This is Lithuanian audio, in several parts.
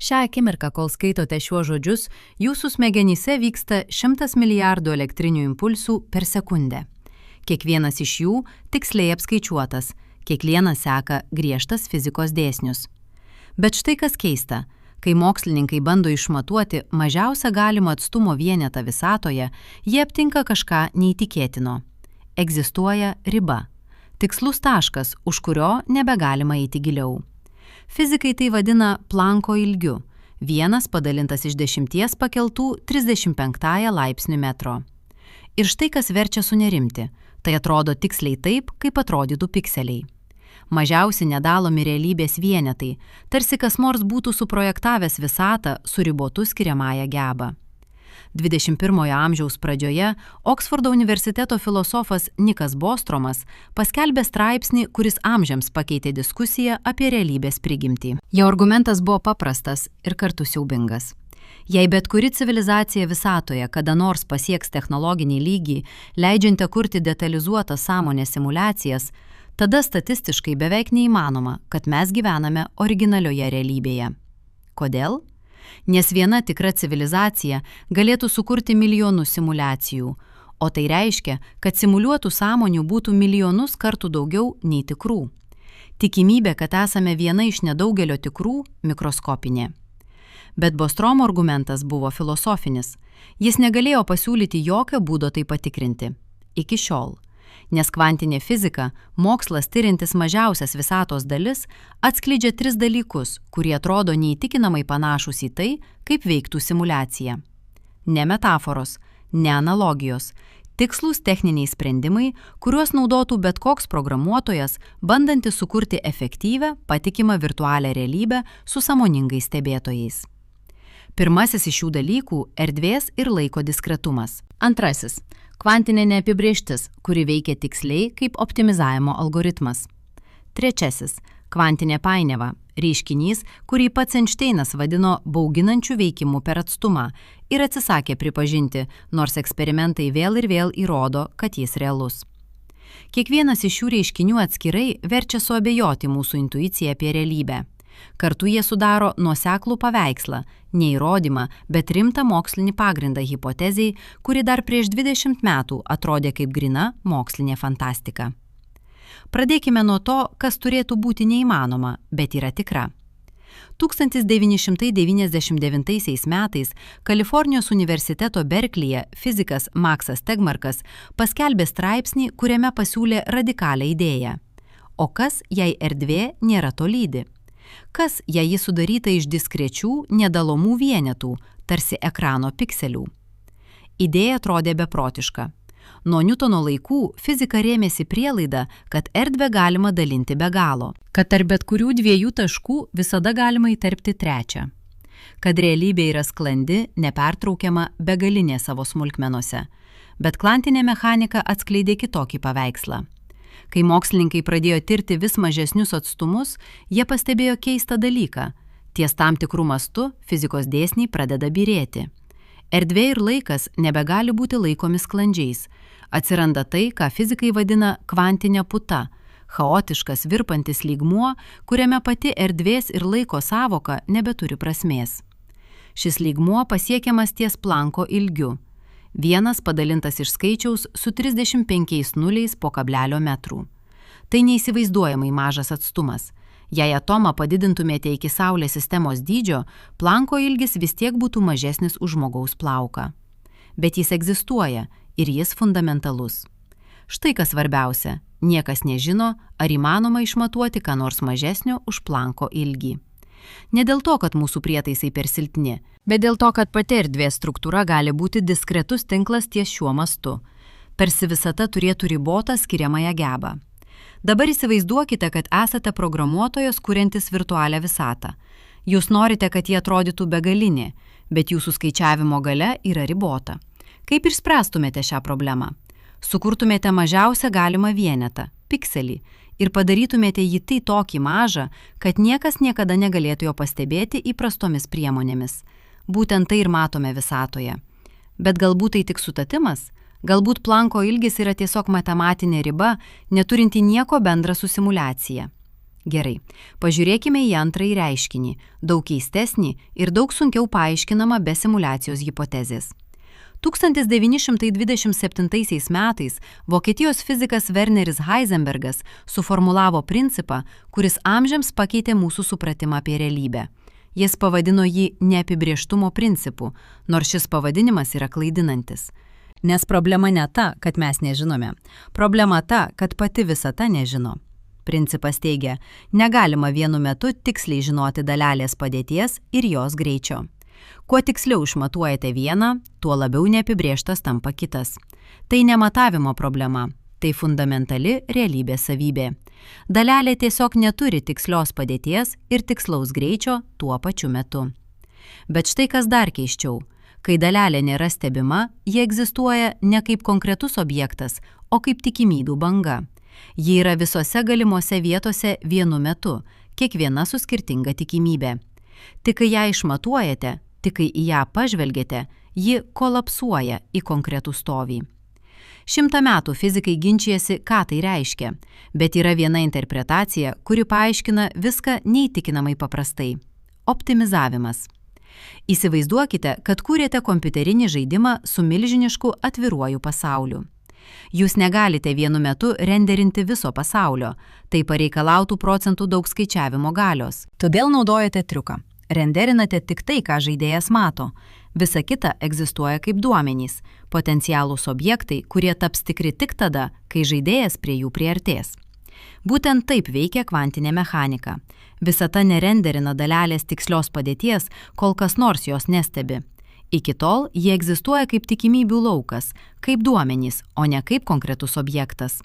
Šią akimirką, kol skaitote šiuos žodžius, jūsų smegenyse vyksta 100 milijardų elektrinių impulsų per sekundę. Kiekvienas iš jų tiksliai apskaičiuotas, kiekvienas seka griežtas fizikos dėsnius. Bet štai kas keista, kai mokslininkai bando išmatuoti mažiausią galimą atstumo vienetą visatoje, jie aptinka kažką neįtikėtino. Egzistuoja riba, tikslus taškas, už kurio nebegalima eiti giliau. Fizikai tai vadina Planko ilgiu, 1 padalintas iš 10 pakeltų 35 laipsnių metro. Ir štai kas verčia sunerimti, tai atrodo tiksliai taip, kaip atrodytų pikseliai. Mažiausi nedalomi realybės vienetai, tarsi kas nors būtų suprojektavęs visatą su ribotu skiriamąja geba. 21 amžiaus pradžioje Oksfordo universiteto filosofas Nikas Bostromas paskelbė straipsnį, kuris amžiams pakeitė diskusiją apie realybės prigimtį. Jo argumentas buvo paprastas ir kartu siaubingas. Jei bet kuri civilizacija visatoje kada nors pasieks technologinį lygį, leidžiantį kurti detalizuotas sąmonės simuliacijas, tada statistiškai beveik neįmanoma, kad mes gyvename originalioje realybėje. Kodėl? Nes viena tikra civilizacija galėtų sukurti milijonus simuliacijų, o tai reiškia, kad simuliuotų sąmonių būtų milijonus kartų daugiau nei tikrų. Tikimybė, kad esame viena iš nedaugelio tikrų, mikroskopinė. Bet Bostromo argumentas buvo filosofinis. Jis negalėjo pasiūlyti jokio būdo tai patikrinti. Iki šiol. Nes kvantinė fizika, mokslas tyrintis mažiausias visatos dalis, atskleidžia 3 dalykus, kurie atrodo neįtikinamai panašus į tai, kaip veiktų simuliacija. Ne metaforos, ne analogijos, tikslūs techniniai sprendimai, kuriuos naudotų bet koks programuotojas, bandantis sukurti efektyvią, patikimą virtualią realybę su sąmoningais stebėtojais. Pirmasis iš šių dalykų – erdvės ir laiko diskretumas. Antrasis – kvantinė neapibrėžtis, kuri veikia tiksliai kaip optimizavimo algoritmas. Trečiasis – kvantinė painiava, reiškinys, kurį pats Einšteinas vadino bauginančiu veikimu per atstumą ir atsisakė pripažinti, nors eksperimentai vėl ir vėl įrodo, kad jis realus. Kiekvienas iš šių reiškinių atskirai verčia suabejoti mūsų intuiciją apie realybę. Kartu jie sudaro nuoseklų paveikslą, ne įrodymą, bet rimtą mokslinį pagrindą hipotezei, kuri dar prieš 20 metų atrodė kaip gryna mokslinė fantastika. Pradėkime nuo to, kas turėtų būti neįmanoma, bet yra tikra. 1999 metais Kalifornijos universiteto Berkleyje fizikas Maksas Tegmarkas paskelbė straipsnį, kuriame pasiūlė radikalią idėją. O kas, jei erdvė nėra tolydi? Kas, jei ji sudaryta iš diskrečių, nedalomų vienetų, tarsi ekrano pikselių? Idėja atrodė beprotiška. Nuo Niutono laikų fizika rėmėsi prielaida, kad erdvę galima dalinti be galo, kad tarp bet kurių 2 taškų visada galima įterpti trečią, kad realybė yra sklandi, nepertraukiama, begalinė savo smulkmenose, bet kvantinė mechanika atskleidė kitokį paveikslą. Kai mokslininkai pradėjo tirti vis mažesnius atstumus, jie pastebėjo keistą dalyką. Ties tam tikrų mastų fizikos dėsniai pradeda byrėti. Erdvė ir laikas nebegali būti laikomi sklandžiais. Atsiranda tai, ką fizikai vadina kvantinė puta, chaotiškas virpantis lygmuo, kuriame pati erdvės ir laiko sąvoka nebeturi prasmės. Šis lygmuo pasiekiamas ties Planko ilgiu. 1 padalintas iš skaičiaus su 35 nuliais po kablelio metrų. Tai neįsivaizduojamai mažas atstumas. Jei atomą padidintumėte iki Saulės sistemos dydžio, Planko ilgis vis tiek būtų mažesnis už žmogaus plauką. Bet jis egzistuoja ir jis fundamentalus. Štai kas svarbiausia, niekas nežino, ar įmanoma išmatuoti ką nors mažesnio už Planko ilgį. Ne dėl to, kad mūsų prietaisai per silpni, bet dėl to, kad pati erdvės struktūra gali būti diskretus tinklas ties šiuo mastu. Tarsi visata turėtų ribotą skiriamąją gebą. Dabar įsivaizduokite, kad esate programuotojas, kuriantis virtualią visatą. Jūs norite, kad jie atrodytų begalinė, bet jūsų skaičiavimo galia yra ribota. Kaip išspręstumėte šią problemą? Sukurtumėte mažiausią galimą vienetą, pikselį, ir padarytumėte jį tai tokį mažą, kad niekas niekada negalėtų jo pastebėti įprastomis priemonėmis. Būtent tai ir matome visatoje. Bet galbūt tai tik sutapimas? Galbūt Planko ilgis yra tiesiog matematinė riba, neturinti nieko bendra su simuliacija. Gerai, pažiūrėkime į antrąjį reiškinį, daug keistesnį ir daug sunkiau paaiškinamą be simuliacijos hipotezės. 1927 metais Vokietijos fizikas Werneris Heisenbergas suformulavo principą, kuris amžiams pakeitė mūsų supratimą apie realybę. Jis pavadino jį neapibrėžtumo principu, nors šis pavadinimas yra klaidinantis. Nes problema ne ta, kad mes nežinome. Problema ta, kad pati visata nežino. Principas teigia, negalima vienu metu tiksliai žinoti dalelės padėties ir jos greičio. Kuo tiksliau išmatuojate vieną, tuo labiau neapibrėžtas tampa kitas. Tai ne matavimo problema, tai fundamentali realybės savybė. Dalelė tiesiog neturi tikslios padėties ir tikslaus greičio tuo pačiu metu. Bet štai kas dar keisčiau. Kai dalelė nėra stebima, ji egzistuoja ne kaip konkretus objektas, o kaip tikimybių banga. Ji yra visose galimuose vietose vienu metu, kiekviena su skirtinga tikimybė. Tik kai ją išmatuojate, tik kai į ją pažvelgiate, ji kolapsuoja į konkretų stovį. 100 metų fizikai ginčijasi, ką tai reiškia, bet yra viena interpretacija, kuri paaiškina viską neįtikinamai paprastai – optimizavimas. Įsivaizduokite, kad kūrėte kompiuterinį žaidimą su milžinišku atviruoju pasauliu. Jūs negalite vienu metu renderinti viso pasaulio, tai pareikalautų procentų daug skaičiavimo galios. Todėl naudojate triuką. Renderinate tik tai, ką žaidėjas mato. Visa kita egzistuoja kaip duomenys, potencialūs objektai, kurie taps tikri tik tada, kai žaidėjas prie jų priartės. Būtent taip veikia kvantinė mechanika. Visata nerenderina dalelės tikslios padėties, kol kas nors jos nestebi. Iki tol jie egzistuoja kaip tikimybių laukas, kaip duomenys, o ne kaip konkretus objektas.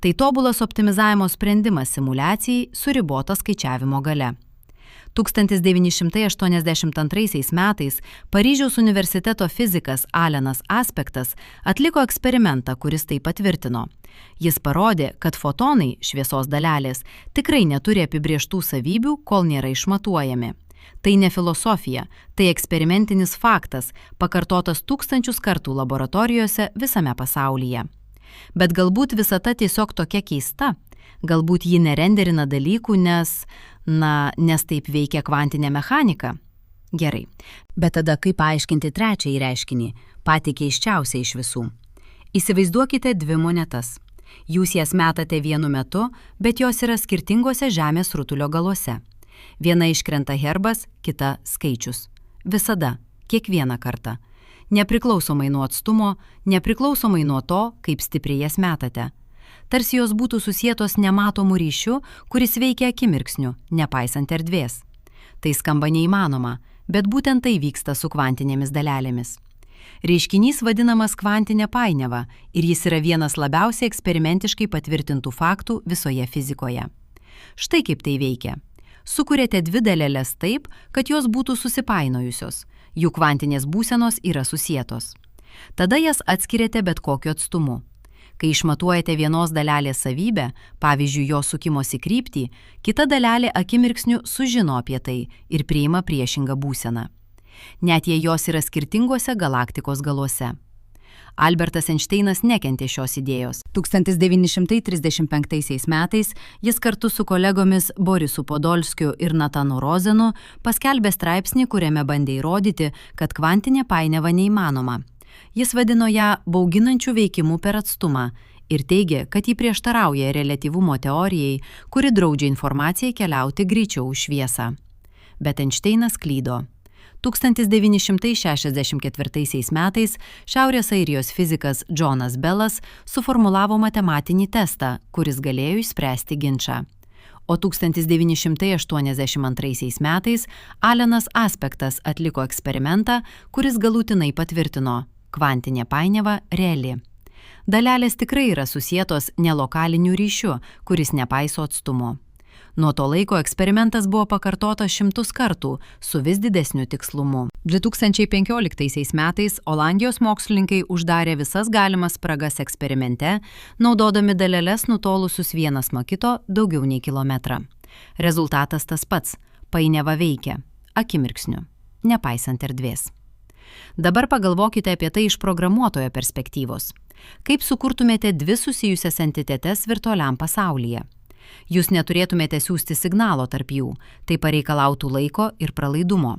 Tai tobulas optimizavimo sprendimas simuliacijai su ribota skaičiavimo galia. 1982 metais Paryžiaus universiteto fizikas Alanas Aspektas atliko eksperimentą, kuris tai patvirtino. Jis parodė, kad fotonai, šviesos dalelės, tikrai neturi apibrėžtų savybių, kol nėra išmatuojami. Tai ne filosofija, tai eksperimentinis faktas, pakartotas tūkstančius kartų laboratorijose visame pasaulyje. Bet galbūt visata tiesiog tokia keista, galbūt ji nerenderina dalykų, nes taip veikia kvantinė mechanika. Gerai, bet tada kaip paaiškinti trečiąjį reiškinį, patį keisčiausią iš visų? Įsivaizduokite dvi monetas. Jūs jas metate vienu metu, bet jos yra skirtingose žemės rutulio galuose. Viena iškrenta herbas, kita skaičius. Visada, kiekvieną kartą. Nepriklausomai nuo atstumo, nepriklausomai nuo to, kaip stipriai jas metate. Tarsi jos būtų susietos nematomų ryšių, kuris veikia akimirksniu, nepaisant erdvės. Tai skamba neįmanoma, bet būtent tai vyksta su kvantinėmis dalelėmis. Reiškinys vadinamas kvantinė painiava ir jis yra vienas labiausiai eksperimentiškai patvirtintų faktų visoje fizikoje. Štai kaip tai veikia. Sukuriate dvi daleles taip, kad jos būtų susipainojusios, jų kvantinės būsenos yra susietos. Tada jas atskiriate bet kokiu atstumu. Kai išmatuojate vienos dalelės savybę, pavyzdžiui, jos sukimosi kryptį, kita dalelė akimirksniu sužino apie tai ir priima priešingą būseną. Net jei jos yra skirtingose galaktikos galuose. Albertas Einšteinas nekentė šios idėjos. 1935 metais jis kartu su kolegomis Borisu Podolskiu ir Natanu Rozenu paskelbė straipsnį, kuriame bandė įrodyti, kad kvantinė painiava neįmanoma. Jis vadino ją bauginančių veikimų per atstumą ir teigė, kad ji prieštarauja reliatyvumo teorijai, kuri draudžia informacijai keliauti greičiau už šviesą. Bet Einšteinas klydo. 1964 metais Šiaurės Airijos fizikas Johnas Bellas suformulavo matematinį testą, kuris galėjo išspręsti ginčą. O 1982 metais Alanas Aspektas atliko eksperimentą, kuris galutinai patvirtino – kvantinė painiava reali. Dalelės tikrai yra susietos nelokaliniu ryšiu, kuris nepaiso atstumo. Nuo to laiko eksperimentas buvo pakartotas 100 kartų su vis didesniu tikslumu. 2015 metais Olandijos mokslininkai uždarė visas galimas spragas eksperimente, naudodami daleles nutolusius vienas nuo kito daugiau nei kilometrą. Rezultatas tas pats – painiava veikia, akimirksniu, nepaisant erdvės. Dabar pagalvokite apie tai iš programuotojo perspektyvos. Kaip sukurtumėte dvi susijusias entitetes virtualiam pasaulyje? Jūs neturėtumėte siųsti signalo tarp jų, tai pareikalautų laiko ir pralaidumo.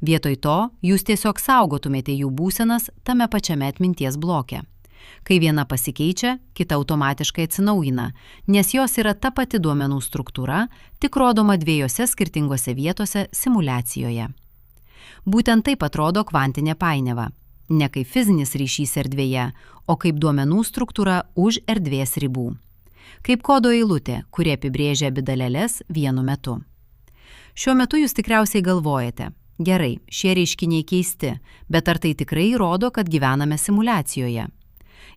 Vietoj to jūs tiesiog saugotumėte jų būsenas tame pačiame atminties bloke. Kai viena pasikeičia, kita automatiškai atsinaujina, nes jos yra ta pati duomenų struktūra, tik rodoma dviejose skirtingose vietose simuliacijoje. Būtent taip atrodo kvantinė painiava. Ne kaip fizinis ryšys erdvėje, o kaip duomenų struktūra už erdvės ribų. Kaip kodo eilutė, kuri apibrėžia abi daleles vienu metu. Šiuo metu jūs tikriausiai galvojate, gerai, šie reiškiniai keisti, bet ar tai tikrai įrodo, kad gyvename simuliacijoje?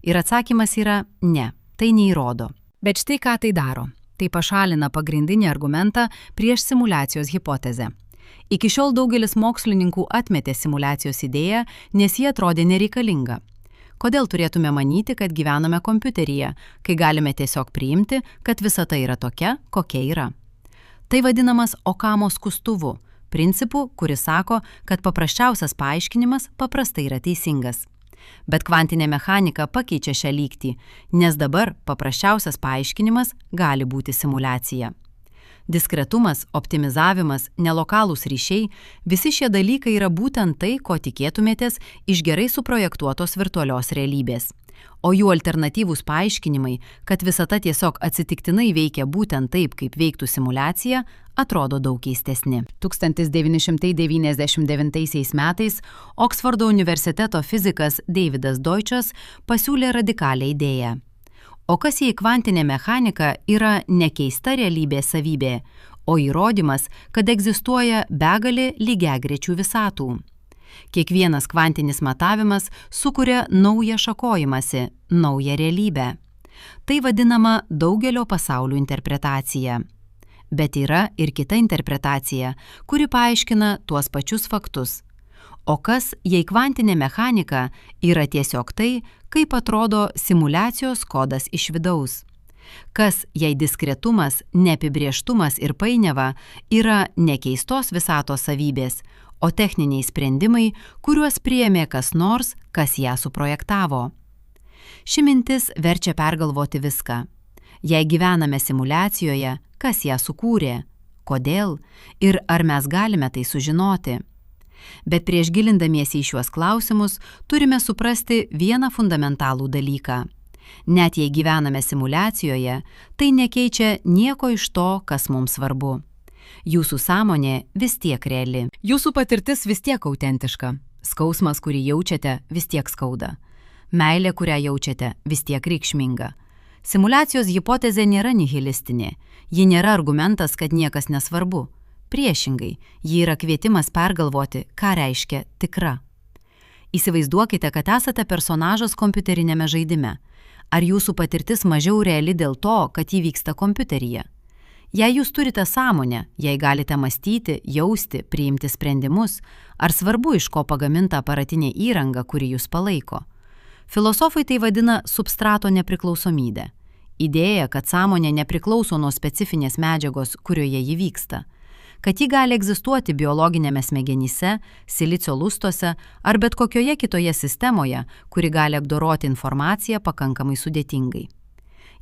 Ir atsakymas yra ne, tai neįrodo. Bet štai ką tai daro. Tai pašalina pagrindinį argumentą prieš simuliacijos hipotezę. Iki šiol daugelis mokslininkų atmetė simuliacijos idėją, nes ji atrodė nereikalinga. Kodėl turėtume manyti, kad gyvename kompiuteryje, kai galime tiesiog priimti, kad visata yra tokia, kokia yra? Tai vadinamas Okamo skustuvu, principu, kuris sako, kad paprasčiausias paaiškinimas paprastai yra teisingas. Bet kvantinė mechanika pakeičia šią lygtį, nes dabar paprasčiausias paaiškinimas gali būti simuliacija. Diskretumas, optimizavimas, nelokalūs ryšiai – visi šie dalykai yra būtent tai, ko tikėtumėtės iš gerai suprojektuotos virtualios realybės. O jų alternatyvūs paaiškinimai, kad visata tiesiog atsitiktinai veikia būtent taip, kaip veiktų simuliacija, atrodo daug keistesni. 1999 metais Oksfordo universiteto fizikas Davidas Deutsches pasiūlė radikalią idėją. O kas jei kvantinė mechanika yra ne keista realybės savybė, o įrodymas, kad egzistuoja begalė lygiagrečių visatų? Kiekvienas kvantinis matavimas sukuria naują šakojimąsi, naują realybę. Tai vadinama daugelio pasaulių interpretacija. Bet yra ir kita interpretacija, kuri paaiškina tuos pačius faktus. O kas, jei kvantinė mechanika yra tiesiog tai, kaip atrodo simuliacijos kodas iš vidaus? Kas, jei diskretumas, neapibrėžtumas ir painiava yra ne keistos visatos savybės, o techniniai sprendimai, kuriuos priėmė kas nors, kas ją suprojektavo? Ši mintis verčia pergalvoti viską. Jei gyvename simuliacijoje, kas ją sukūrė, kodėl ir ar mes galime tai sužinoti? Bet prieš gilindamiesi į šiuos klausimus, turime suprasti vieną fundamentalų dalyką. Net jei gyvename simuliacijoje, tai nekeičia nieko iš to, kas mums svarbu. Jūsų sąmonė vis tiek reali. Jūsų patirtis vis tiek autentiška. Skausmas, kurį jaučiate, vis tiek skauda. Meilė, kurią jaučiate, vis tiek reikšminga. Simuliacijos hipotezė nėra nihilistinė. Ji nėra argumentas, kad niekas nesvarbu. Priešingai, ji yra kvietimas pergalvoti, ką reiškia tikra. Įsivaizduokite, kad esate personažas kompiuterinėme žaidime. Ar jūsų patirtis mažiau reali dėl to, kad ji vyksta kompiuteryje? Jei jūs turite sąmonę, jei galite mąstyti, jausti, priimti sprendimus, ar svarbu, iš ko pagaminta aparatinė įranga, kuri jūs palaiko? Filosofai tai vadina substrato nepriklausomybę. Idėja, kad sąmonė nepriklauso nuo specifinės medžiagos, kurioje ji vyksta. Kad ji gali egzistuoti biologinėme smegenyse, silicio lustuose ar bet kokioje kitoje sistemoje, kuri gali apdoroti informaciją pakankamai sudėtingai.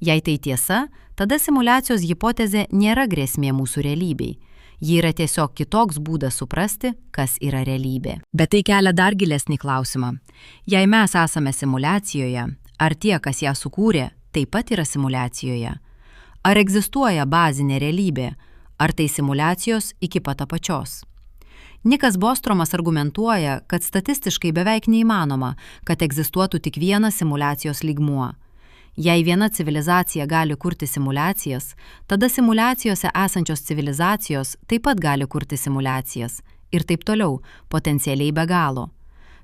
Jei tai tiesa, tada simuliacijos hipotezė nėra grėsmė mūsų realybei. Ji yra tiesiog kitoks būdas suprasti, kas yra realybė. Bet tai kelia dar gilesnį klausimą. Jei mes esame simuliacijoje, ar tie, kas ją sukūrė, taip pat yra simuliacijoje? Ar egzistuoja bazinė realybė? Ar tai simuliacijos iki pat apačios? Nikas Bostromas argumentuoja, kad statistiškai beveik neįmanoma, kad egzistuotų tik vienas simuliacijos lygmuo. Jei viena civilizacija gali kurti simuliacijas, tada simuliacijose esančios civilizacijos taip pat gali kurti simuliacijas ir taip toliau, potencialiai be galo.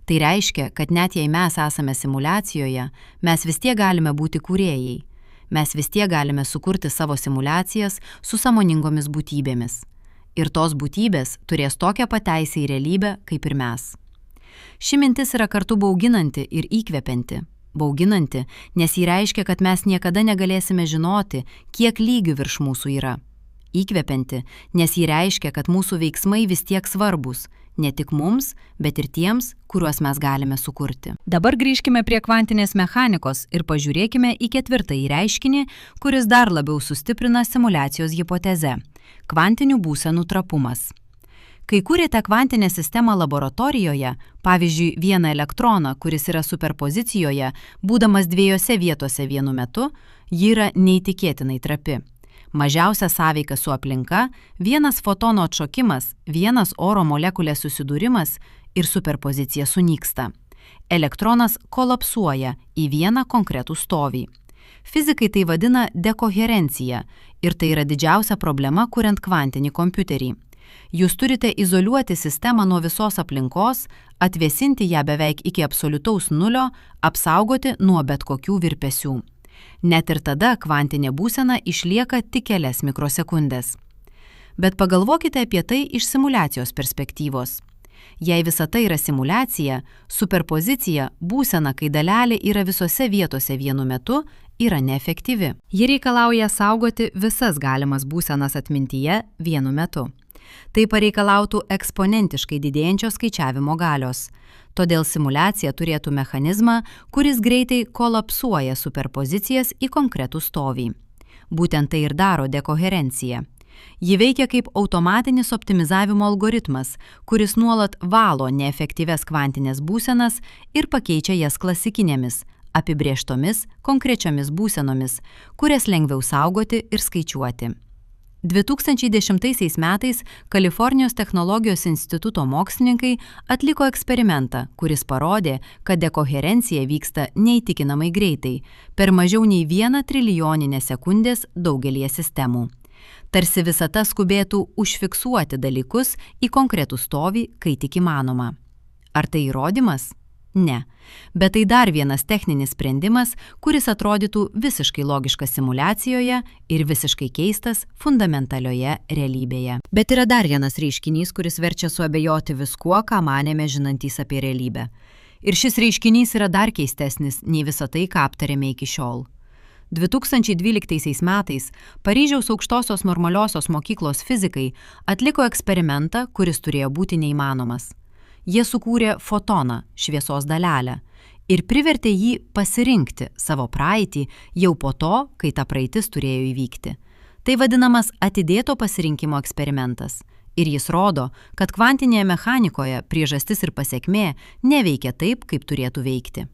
Tai reiškia, kad net jei mes esame simuliacijoje, mes vis tiek galime būti kūrėjai. Mes vis tiek galime sukurti savo simuliacijas su sąmoningomis būtybėmis. Ir tos būtybės turės tokią pateisę į realybę, kaip ir mes. Ši mintis yra kartu bauginanti ir įkvepianti. Bauginanti, nes ji reiškia, kad mes niekada negalėsime žinoti, kiek lygių virš mūsų yra. Įkvepianti, nes ji reiškia, kad mūsų veiksmai vis tiek svarbus, Ne tik mums, bet ir tiems, kuriuos mes galime sukurti. Dabar grįžkime prie kvantinės mechanikos ir pažiūrėkime į ketvirtąjį reiškinį, kuris dar labiau sustiprina simuliacijos hipotezę – kvantinių būsenų trapumas. Kai kūrėte kvantinę sistemą laboratorijoje, pavyzdžiui, vieną elektroną, kuris yra superpozicijoje, būdamas dviejose vietose vienu metu, ji yra neįtikėtinai trapi. Mažiausia sąveika su aplinka, vienas fotono atšokimas, vienas oro molekulės susidūrimas ir superpozicija sunyksta. Elektronas kolapsuoja į vieną konkretų stovį. Fizikai tai vadina dekoherencija ir tai yra didžiausia problema kuriant kvantinį kompiuterį. Jūs turite izoliuoti sistemą nuo visos aplinkos, atvėsinti ją beveik iki absoliutaus nulio, apsaugoti nuo bet kokių virpesių. Net ir tada kvantinė būsena išlieka tik kelias mikrosekundės. Bet pagalvokite apie tai iš simuliacijos perspektyvos. Jei visata yra simuliacija, superpozicija, būsena, kai dalelė yra visose vietose vienu metu, yra neefektyvi. Ji reikalauja saugoti visas galimas būsenas atmintyje vienu metu. Tai pareikalautų eksponentiškai didėjančios skaičiavimo galios. Todėl simuliacija turėtų mechanizmą, kuris greitai kolapsuoja superpozicijas į konkretų stovį. Būtent tai ir daro dekoherencija. Ji veikia kaip automatinis optimizavimo algoritmas, kuris nuolat valo neefektyvias kvantinės būsenas ir pakeičia jas klasikinėmis, apibrėžtomis, konkrečiomis būsenomis, kurias lengviau saugoti ir skaičiuoti. 2010 metais Kalifornijos technologijos instituto mokslininkai atliko eksperimentą, kuris parodė, kad dekoherencija vyksta neįtikinamai greitai, per mažiau nei 1 trilijoninę sekundės daugelie sistemų. Tarsi visata skubėtų užfiksuoti dalykus į konkretų stovį, kai tik įmanoma. Ar tai įrodymas? Ne. Bet tai dar vienas techninis sprendimas, kuris atrodytų visiškai logiškas simuliacijoje ir visiškai keistas fundamentalioje realybėje. Bet yra dar vienas reiškinys, kuris verčia suabejoti viskuo, ką manėme žinantys apie realybę. Ir šis reiškinys yra dar keistesnis nei visa tai, ką aptarėme iki šiol. 2012 metais Paryžiaus aukštosios normaliosios mokyklos fizikai atliko eksperimentą, kuris turėjo būti neįmanomas. Jie sukūrė fotoną, šviesos dalelę, ir privertė jį pasirinkti savo praeitį jau po to, kai ta praeitis turėjo įvykti. Tai vadinamas atidėto pasirinkimo eksperimentas. Ir jis rodo, kad kvantinėje mechanikoje priežastis ir pasekmė neveikia taip, kaip turėtų veikti.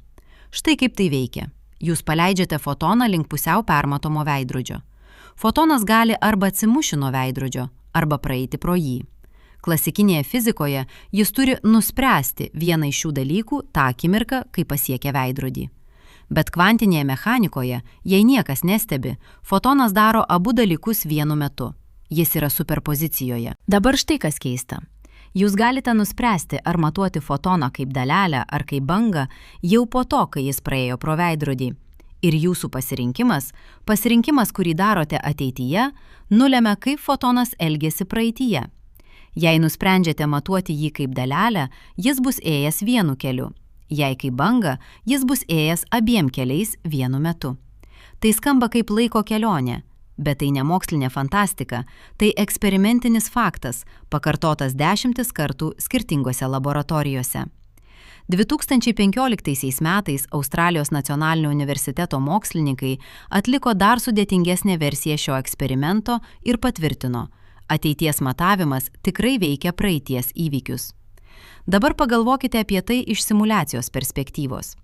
Štai kaip tai veikia. Jūs paleidžiate fotoną link pusiau permatomo veidrodžio. Fotonas gali arba atsimušti nuo veidrodžio, arba praeiti pro jį. Klasikinėje fizikoje jis turi nuspręsti vieną iš šių dalykų tą akimirką, kai pasiekia veidrodį. Bet kvantinėje mechanikoje, jei niekas nestebi, fotonas daro abu dalykus vienu metu. Jis yra superpozicijoje. Dabar štai kas keista. Jūs galite nuspręsti, ar matuoti fotoną kaip dalelę ar kaip bangą jau po to, kai jis praėjo pro veidrodį. Ir jūsų pasirinkimas, kurį darote ateityje, nulemia, kaip fotonas elgiasi praeityje. Jei nusprendžiate matuoti jį kaip dalelę, jis bus ėjęs vienu keliu. Jei kaip banga, jis bus ėjęs abiem keliais vienu metu. Tai skamba kaip laiko kelionė, bet tai ne mokslinė fantastika, tai eksperimentinis faktas, pakartotas 10 kartų skirtingose laboratorijose. 2015 metais Australijos nacionalinio universiteto mokslininkai atliko dar sudėtingesnę versiją šio eksperimento ir patvirtino, ateities matavimas tikrai veikia praeities įvykius. Dabar pagalvokite apie tai iš simuliacijos perspektyvos.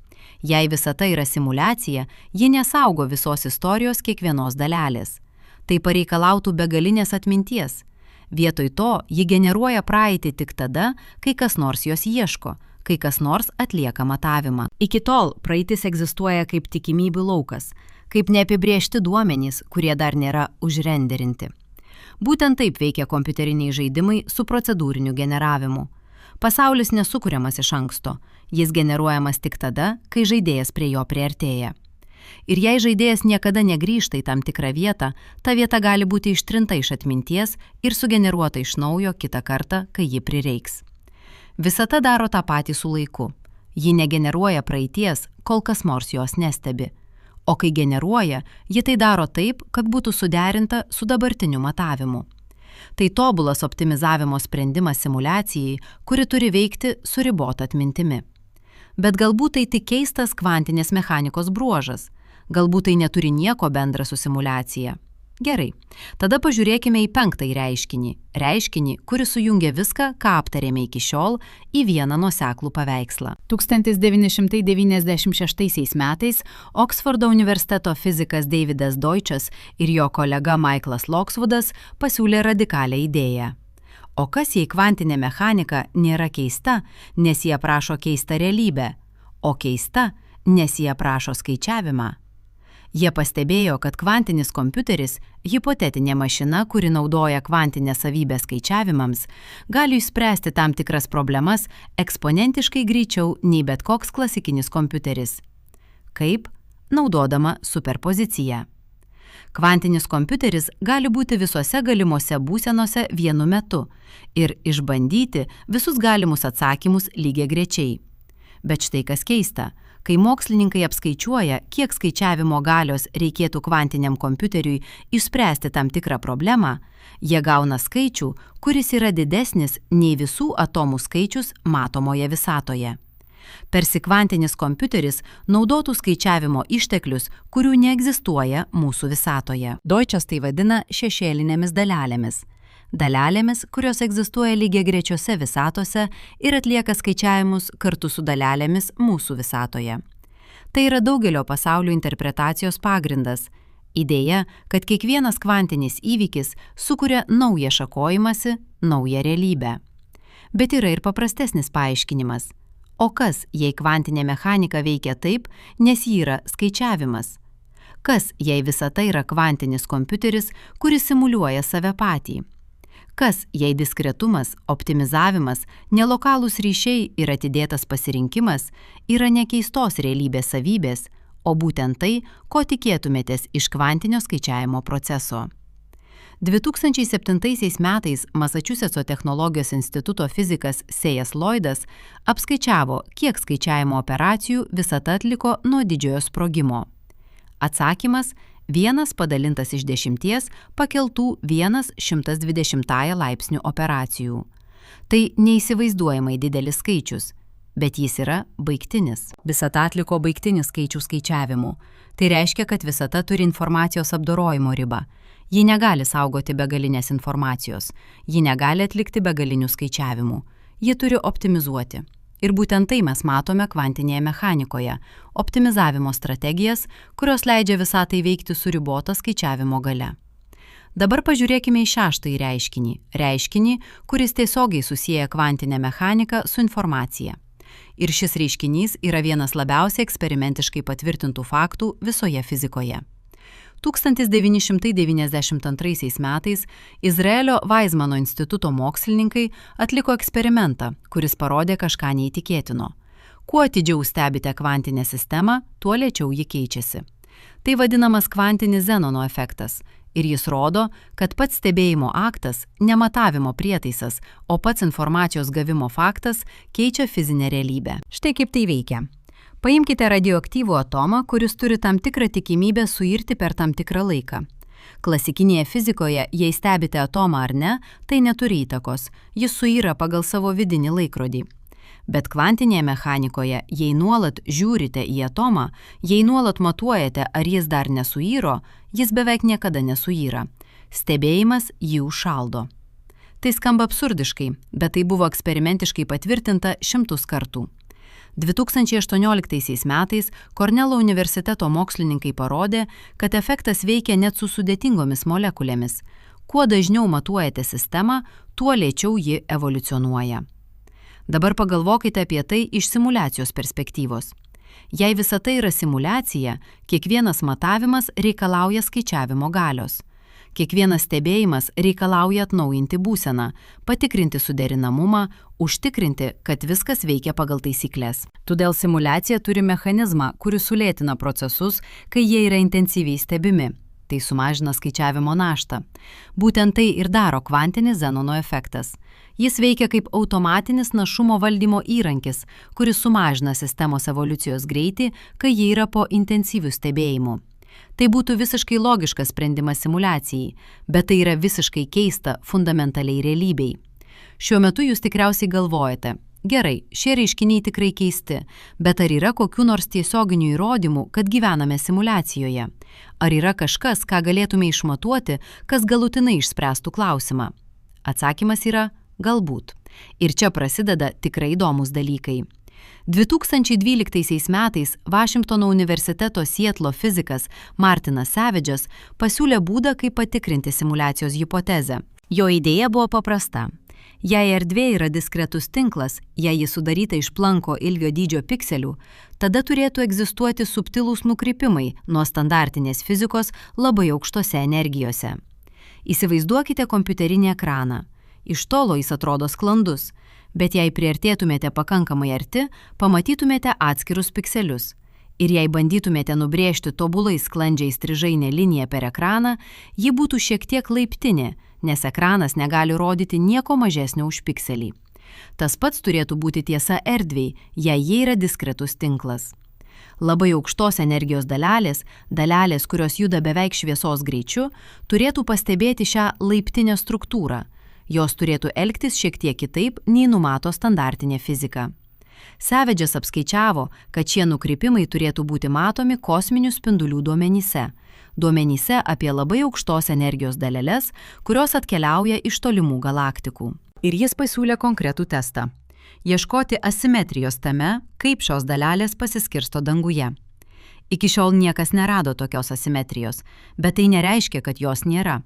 Jei visata yra simuliacija, ji nesaugo visos istorijos kiekvienos dalelės. Tai pareikalautų begalinės atminties. Vietoj to, ji generuoja praeitį tik tada, kai kas nors jos ieško, kai kas nors atlieka matavimą. Iki tol praeitis egzistuoja kaip tikimybių laukas, kaip neapibrėžti duomenys, kurie dar nėra užrenderinti. Būtent taip veikia kompiuteriniai žaidimai su procedūriniu generavimu. Pasaulis nesukuriamas iš anksto, jis generuojamas tik tada, kai žaidėjas prie jo priartėja. Ir jei žaidėjas niekada negrįžta į tam tikrą vietą, ta vieta gali būti ištrinta iš atminties ir sugeneruota iš naujo kitą kartą, kai ji prireiks. Visata daro tą patį su laiku. Ji negeneruoja praeities, kol kas nors jos nestebi. O kai generuoja, ji tai daro taip, kad būtų suderinta su dabartiniu matavimu. Tai tobulas optimizavimo sprendimas simuliacijai, kuri turi veikti su ribota atmintimi. Bet galbūt tai tik keistas kvantinės mechanikos bruožas, galbūt tai neturi nieko bendra su simuliacija. Gerai, tada pažiūrėkime į 5. reiškinį, kuris sujungia viską, ką aptarėme iki šiol, į vieną nuoseklų paveikslą. 1996 metais Oksfordo universiteto fizikas Davidas Deutsches ir jo kolega Michaelas Lockwood'as pasiūlė radikalią idėją. O kas jei kvantinė mechanika nėra keista, nes jie aprašo keistą realybę, o keista, nes jie aprašo skaičiavimą? Jie pastebėjo, kad kvantinis kompiuteris, hipotetinė mašina, kuri naudoja kvantinę savybę skaičiavimams, gali išspręsti tam tikras problemas eksponentiškai greičiau nei bet koks klasikinis kompiuteris. Kaip? Naudodama superpoziciją. Kvantinis kompiuteris gali būti visose galimose būsenose vienu metu ir išbandyti visus galimus atsakymus lygiagrečiai. Bet štai kas keista. Kai mokslininkai apskaičiuoja, kiek skaičiavimo galios reikėtų kvantiniam kompiuteriui išspręsti tam tikrą problemą, jie gauna skaičių, kuris yra didesnis nei visų atomų skaičius matomoje visatoje. Persikvantinis kompiuteris naudotų skaičiavimo išteklius, kurių neegzistuoja mūsų visatoje. Deutsches tai vadina šešėlinėmis dalelėmis. Dalelėmis, kurios egzistuoja lygiagrečiose visatose ir atlieka skaičiavimus kartu su dalelėmis mūsų visatoje. Tai yra daugelio pasaulio interpretacijos pagrindas. Idėja, kad kiekvienas kvantinis įvykis sukuria naują šakojimąsi, naują realybę. Bet yra ir paprastesnis paaiškinimas. O kas, jei kvantinė mechanika veikia taip, nes ji yra skaičiavimas? Kas, jei visata yra kvantinis kompiuteris, kuris simuliuoja save patį? Kas, jei diskretumas, optimizavimas, nelokalūs ryšiai ir atidėtas pasirinkimas yra nekeistos realybės savybės, o būtent tai, ko tikėtumėtės iš kvantinio skaičiavimo proceso. 2007 metais Masačusetso technologijos instituto fizikas Sejas Lloydas apskaičiavo, kiek skaičiavimo operacijų visata atliko nuo didžiojo sprogimo. Atsakymas – 1 padalintas iš 10 pakeltų 1/120 laipsnių operacijų. Tai neįsivaizduojamai didelis skaičius, bet jis yra baigtinis. Visata atliko baigtinį skaičių skaičiavimų. Tai reiškia, kad visata turi informacijos apdorojimo ribą. Ji negali saugoti begalinės informacijos. Ji negali atlikti begalinių skaičiavimų. Ji turi optimizuoti. Ir būtent tai mes matome kvantinėje mechanikoje – optimizavimo strategijas, kurios leidžia visatai veikti su ribota skaičiavimo galia. Dabar pažiūrėkime į 6. reiškinį, kuris tiesiogiai susieja kvantinę mechaniką su informacija. Ir šis reiškinys yra vienas labiausiai eksperimentiškai patvirtintų faktų visoje fizikoje. 1992 metais Izraelio Weizmano instituto mokslininkai atliko eksperimentą, kuris parodė kažką neįtikėtino. Kuo atidžiau stebite kvantinę sistemą, tuo lėčiau ji keičiasi. Tai vadinamas kvantinis Zenono efektas ir jis rodo, kad pats stebėjimo aktas, nematavimo prietaisas, o pats informacijos gavimo faktas keičia fizinę realybę. Štai kaip tai veikia. Paimkite radioaktyvų atomą, kuris turi tam tikrą tikimybę suirti per tam tikrą laiką. Klasikinėje fizikoje, jei stebite atomą ar ne, tai neturi įtakos, jis suyra pagal savo vidinį laikrodį. Bet kvantinėje mechanikoje, jei nuolat žiūrite į atomą, jei nuolat matuojate, ar jis dar nesuyro, jis beveik niekada nesuyra. Stebėjimas jį užšaldo. Tai skamba absurdiškai, bet tai buvo eksperimentiškai patvirtinta 100 kartų. 2018 metais Kornelo universiteto mokslininkai parodė, kad efektas veikia net su sudėtingomis molekulėmis. Kuo dažniau matuojate sistemą, tuo lėčiau ji evoliucionuoja. Dabar pagalvokite apie tai iš simuliacijos perspektyvos. Jei visata yra simuliacija, kiekvienas matavimas reikalauja skaičiavimo galios. Kiekvienas stebėjimas reikalauja atnaujinti būseną, patikrinti suderinamumą, užtikrinti, kad viskas veikia pagal taisykles. Todėl simuliacija turi mechanizmą, kuris sulėtina procesus, kai jie yra intensyviai stebimi. Tai sumažina skaičiavimo naštą. Būtent tai ir daro kvantinis Zenono efektas. Jis veikia kaip automatinis našumo valdymo įrankis, kuris sumažina sistemos evoliucijos greitį, kai jie yra po intensyvių stebėjimų. Tai būtų visiškai logiškas sprendimas simuliacijai, bet tai yra visiškai keista fundamentaliai realybei. Šiuo metu jūs tikriausiai galvojate, gerai, šie reiškiniai tikrai keisti, bet ar yra kokių nors tiesioginių įrodymų, kad gyvename simuliacijoje? Ar yra kažkas, ką galėtume išmatuoti, kas galutinai išspręstų klausimą? Atsakymas yra galbūt. Ir čia prasideda tikrai įdomus dalykai. 2012 metais Vašingtono universiteto Sietlo fizikas Martinas Savage'as pasiūlė būdą, kaip patikrinti simuliacijos hipotezę. Jo idėja buvo paprasta. Jei erdvė yra diskretus tinklas, jei ji sudaryta iš planko ilgio dydžio pikselių, tada turėtų egzistuoti subtilūs nukrypimai nuo standartinės fizikos labai aukštose energijose. Įsivaizduokite kompiuterinį ekraną. Iš tolo jis atrodo sklandus, bet jei priartėtumėte pakankamai arti, pamatytumėte atskirus pikselius. Ir jei bandytumėte nubrėžti tobulai sklandžiai strižainę liniją per ekraną, ji būtų šiek tiek laiptinė, nes ekranas negali rodyti nieko mažesnio už pikselį. Tas pats turėtų būti tiesa erdvei, jei jie yra diskretus tinklas. Labai aukštos energijos dalelės, kurios juda beveik šviesos greičiu, turėtų pastebėti šią laiptinę struktūrą. Jos turėtų elgtis šiek tiek kitaip, nei numato standartinė fizika. Savage'as apskaičiavo, kad šie nukrypimai turėtų būti matomi kosminių spindulių duomenyse apie labai aukštos energijos daleles, kurios atkeliauja iš tolimų galaktikų. Ir jis pasiūlė konkretų testą – ieškoti asimetrijos tame, kaip šios dalelės pasiskirsto danguje. Iki šiol niekas nerado tokios asimetrijos, bet tai nereiškia, kad jos nėra.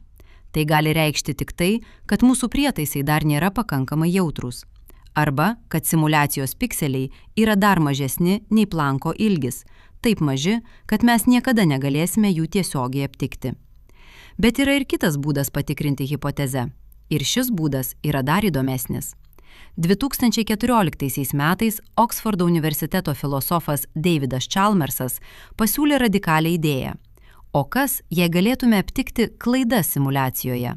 Tai gali reikšti tik tai, kad mūsų prietaisai dar nėra pakankamai jautrūs. Arba, kad simuliacijos pikseliai yra dar mažesni nei planko ilgis, taip maži, kad mes niekada negalėsime jų tiesiogiai aptikti. Bet yra ir kitas būdas patikrinti hipotezę. Ir šis būdas yra dar įdomesnis. 2014 metais Oksfordo universiteto filosofas Davidas Chalmersas pasiūlė radikalią idėją. O kas, jei galėtume aptikti klaidas simuliacijoje?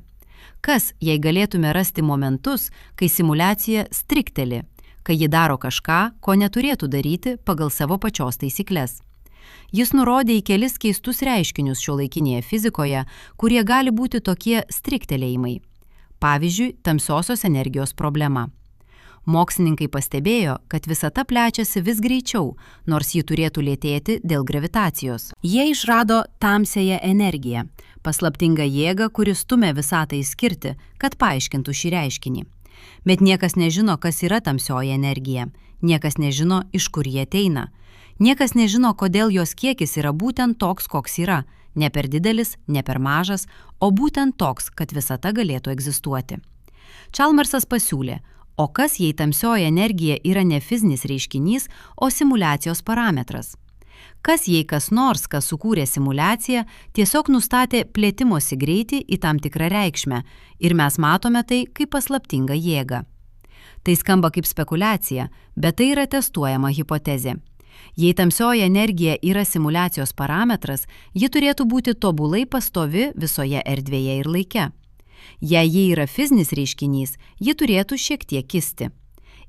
Kas, jei galėtume rasti momentus, kai simuliacija strikteli, kai ji daro kažką, ko neturėtų daryti pagal savo pačios taisykles? Jis nurodė į kelis keistus reiškinius šiuolaikinėje fizikoje, kurie gali būti tokie striktelėjimai. Pavyzdžiui, tamsiosios energijos problema. Mokslininkai pastebėjo, kad visata plečiasi vis greičiau, nors ji turėtų lėtėti dėl gravitacijos. Jie išrado tamsiąją energiją, paslaptingą jėgą, kuri stumia visatą įskirti, kad paaiškintų šį reiškinį. Bet niekas nežino, kas yra tamsioji energija. Niekas nežino, iš kur jie ateina. Niekas nežino, kodėl jos kiekis yra būtent toks, koks yra. Ne per didelis, ne per mažas, o būtent toks, kad visata galėtų egzistuoti. Chalmersas pasiūlė, o kas jei tamsioji energija yra ne fizinis reiškinys, o simuliacijos parametras? Kas jei kas nors, kas sukūrė simuliaciją, tiesiog nustatė plėtimosi greitį į tam tikrą reikšmę ir mes matome tai kaip paslaptingą jėgą? Tai skamba kaip spekulacija, bet tai yra testuojama hipotezė. Jei tamsioji energija yra simuliacijos parametras, ji turėtų būti tobulai pastovi visoje erdvėje ir laike. Jei ji yra fizinis reiškinys, ji turėtų šiek tiek kisti.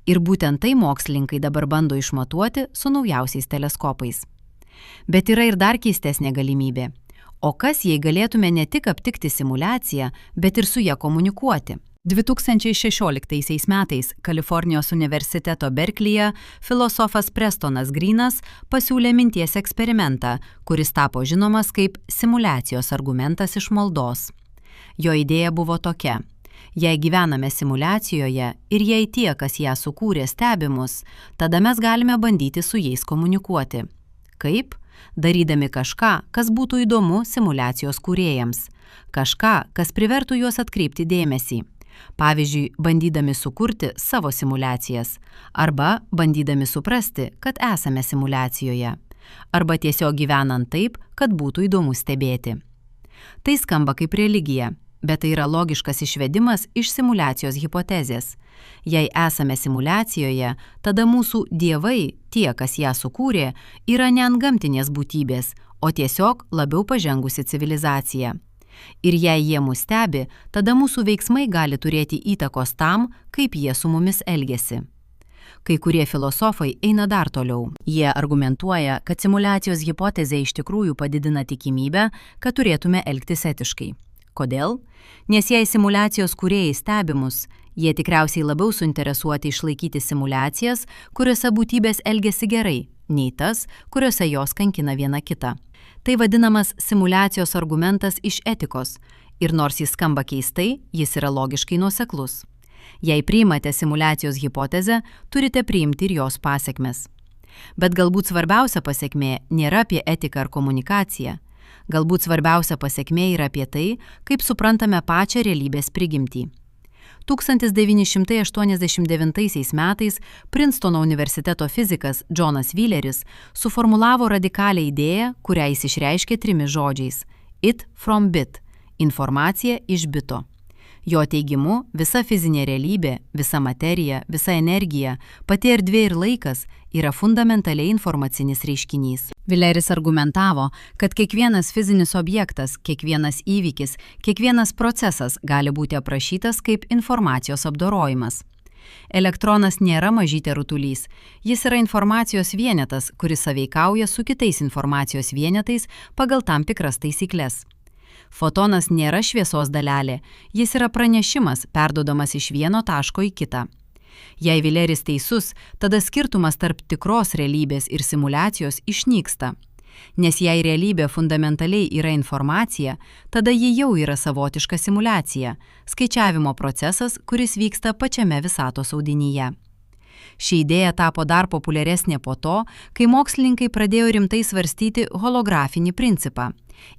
Ir būtent tai mokslininkai dabar bando išmatuoti su naujausiais teleskopais. Bet yra ir dar keistesnė galimybė. O kas, jei galėtume ne tik aptikti simuliaciją, bet ir su ja komunikuoti? 2016 metais Kalifornijos universiteto Berkleyje filosofas Prestonas Greenas pasiūlė minties eksperimentą, kuris tapo žinomas kaip simuliacijos argumentas iš maldos. Jo idėja buvo tokia. Jei gyvename simuliacijoje ir jei tie, kas ją sukūrė, stebi mus, tada mes galime bandyti su jais komunikuoti. Kaip? Darydami kažką, kas būtų įdomu simuliacijos kūrėjams. Kažką, kas privertų juos atkreipti dėmesį. Pavyzdžiui, bandydami sukurti savo simuliacijas. Arba bandydami suprasti, kad esame simuliacijoje. Arba tiesiog gyvenant taip, kad būtų įdomu stebėti. Tai skamba kaip religija, bet tai yra logiškas išvedimas iš simuliacijos hipotezės. Jei esame simuliacijoje, tada mūsų dievai, tie, kas ją sukūrė, yra ne antgamtinės būtybės, o tiesiog labiau pažengusi civilizacija. Ir jei jie mus stebi, tada mūsų veiksmai gali turėti įtakos tam, kaip jie su mumis elgiasi. Kai kurie filosofai eina dar toliau. Jie argumentuoja, kad simuliacijos hipotezė iš tikrųjų padidina tikimybę, kad turėtume elgtis etiškai. Kodėl? Nes jei simuliacijos kūrėjai stebimus, jie tikriausiai labiau suinteresuoti išlaikyti simuliacijas, kuriuose būtybės elgiasi gerai, nei tas, kuriuose jos kankina viena kitą. Tai vadinamas simuliacijos argumentas iš etikos, ir nors jis skamba keistai, jis yra logiškai nuoseklus. Jei priimate simuliacijos hipotezę, turite priimti ir jos pasekmes. Bet galbūt svarbiausia pasekmė nėra apie etiką ar komunikaciją. Galbūt svarbiausia pasekmė yra apie tai, kaip suprantame pačią realybės prigimtį. 1989 metais Princetono universiteto fizikas Johnas Wheeleris suformulavo radikalią idėją, kurią jis išreiškė 3 žodžiais – it from bit – informacija iš bito. Jo teigimu, visa fizinė realybė, visa materija, visa energija, pati erdvė ir laikas yra fundamentaliai informacinis reiškinys. Wheeleris argumentavo, kad kiekvienas fizinis objektas, kiekvienas įvykis, kiekvienas procesas gali būti aprašytas kaip informacijos apdorojimas. Elektronas nėra mažytė rutulys, jis yra informacijos vienetas, kuris sąveikauja su kitais informacijos vienetais pagal tam tikras taisykles. Fotonas nėra šviesos dalelė, jis yra pranešimas, perduodamas iš vieno taško į kitą. Jei Wheeleris teisus, tada skirtumas tarp tikros realybės ir simuliacijos išnyksta. Nes jei realybė fundamentaliai yra informacija, tada ji jau yra savotiška simuliacija, skaičiavimo procesas, kuris vyksta pačiame visatos audinyje. Ši idėja tapo dar populiaresnė po to, kai mokslininkai pradėjo rimtai svarstyti holografinį principą.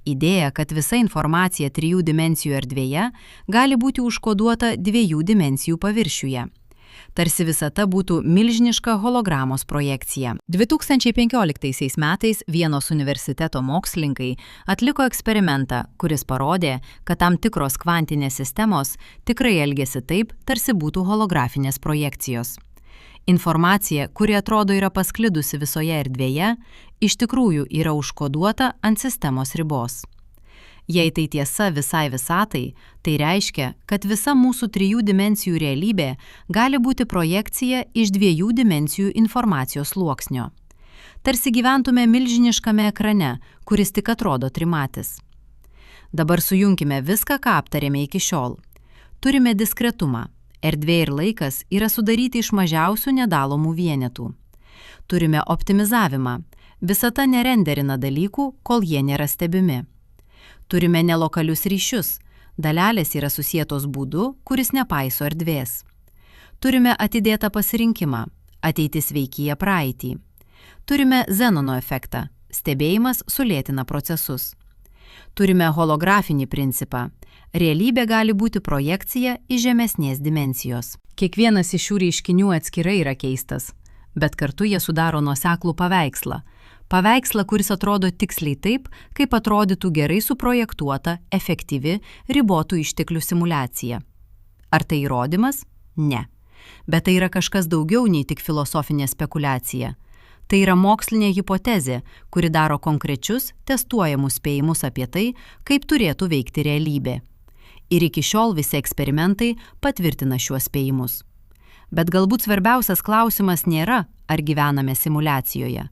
Idėja, kad visa informacija 3 dimensijų erdvėje gali būti užkoduota 2 dimensijų paviršiuje. Tarsi visata būtų milžiniška hologramos projekcija. 2015 metais Vienos universiteto mokslininkai atliko eksperimentą, kuris parodė, kad tam tikros kvantinės sistemos tikrai elgiasi taip, tarsi būtų holografinės projekcijos. Informacija, kuri atrodo yra pasklidusi visoje erdvėje, iš tikrųjų yra užkoduota ant sistemos ribos. Jei tai tiesa visai visatai, tai reiškia, kad visa mūsų 3 dimensijų realybė gali būti projekcija iš 2 dimensijų informacijos sluoksnio. Tarsi gyventume milžiniškame ekrane, kuris tik atrodo trimatis. Dabar sujunkime viską, ką aptarėme iki šiol. Turime diskretumą. Erdvė ir laikas yra sudaryti iš mažiausių nedalomų vienetų. Turime optimizavimą. Visata nerenderina dalykų, kol jie nėra stebimi. Turime nelokalius ryšius. Dalelės yra susietos būdu, kuris nepaiso erdvės. Turime atidėtą pasirinkimą. Ateitis veikyja praeitį. Turime Zenono efektą. Stebėjimas sulėtina procesus. Turime holografinį principą. Realybė gali būti projekcija iš žemesnės dimensijos. Kiekvienas iš šių reiškinių atskirai yra keistas, bet kartu jie sudaro nuoseklų paveikslą. Paveikslą, kuris atrodo tiksliai taip, kaip atrodytų gerai suprojektuota, efektyvi, ribotų išteklių simuliacija. Ar tai įrodymas? Ne. Bet tai yra kažkas daugiau nei tik filosofinė spekulacija. Tai yra mokslinė hipotezė, kuri daro konkrečius, testuojamus spėjimus apie tai, kaip turėtų veikti realybė. Ir iki šiol visi eksperimentai patvirtina šiuos spėjimus. Bet galbūt svarbiausias klausimas nėra, ar gyvename simuliacijoje.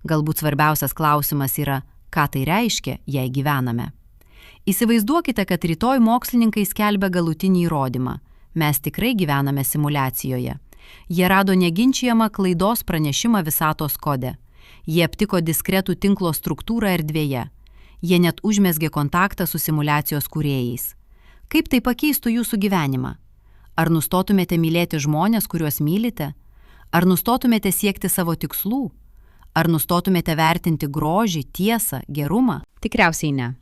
Galbūt svarbiausias klausimas yra, ką tai reiškia, jei gyvename. Įsivaizduokite, kad rytoj mokslininkai skelbia galutinį įrodymą. Mes tikrai gyvename simuliacijoje. Jie rado neginčijamą klaidos pranešimą visatos kode. Jie aptiko diskretų tinklo struktūrą erdvėje. Jie net užmezgė kontaktą su simuliacijos kūrėjais. Kaip tai pakeistų jūsų gyvenimą? Ar nustotumėte mylėti žmones, kuriuos mylite? Ar nustotumėte siekti savo tikslų? Ar nustotumėte vertinti grožį, tiesą, gerumą? Tikriausiai ne.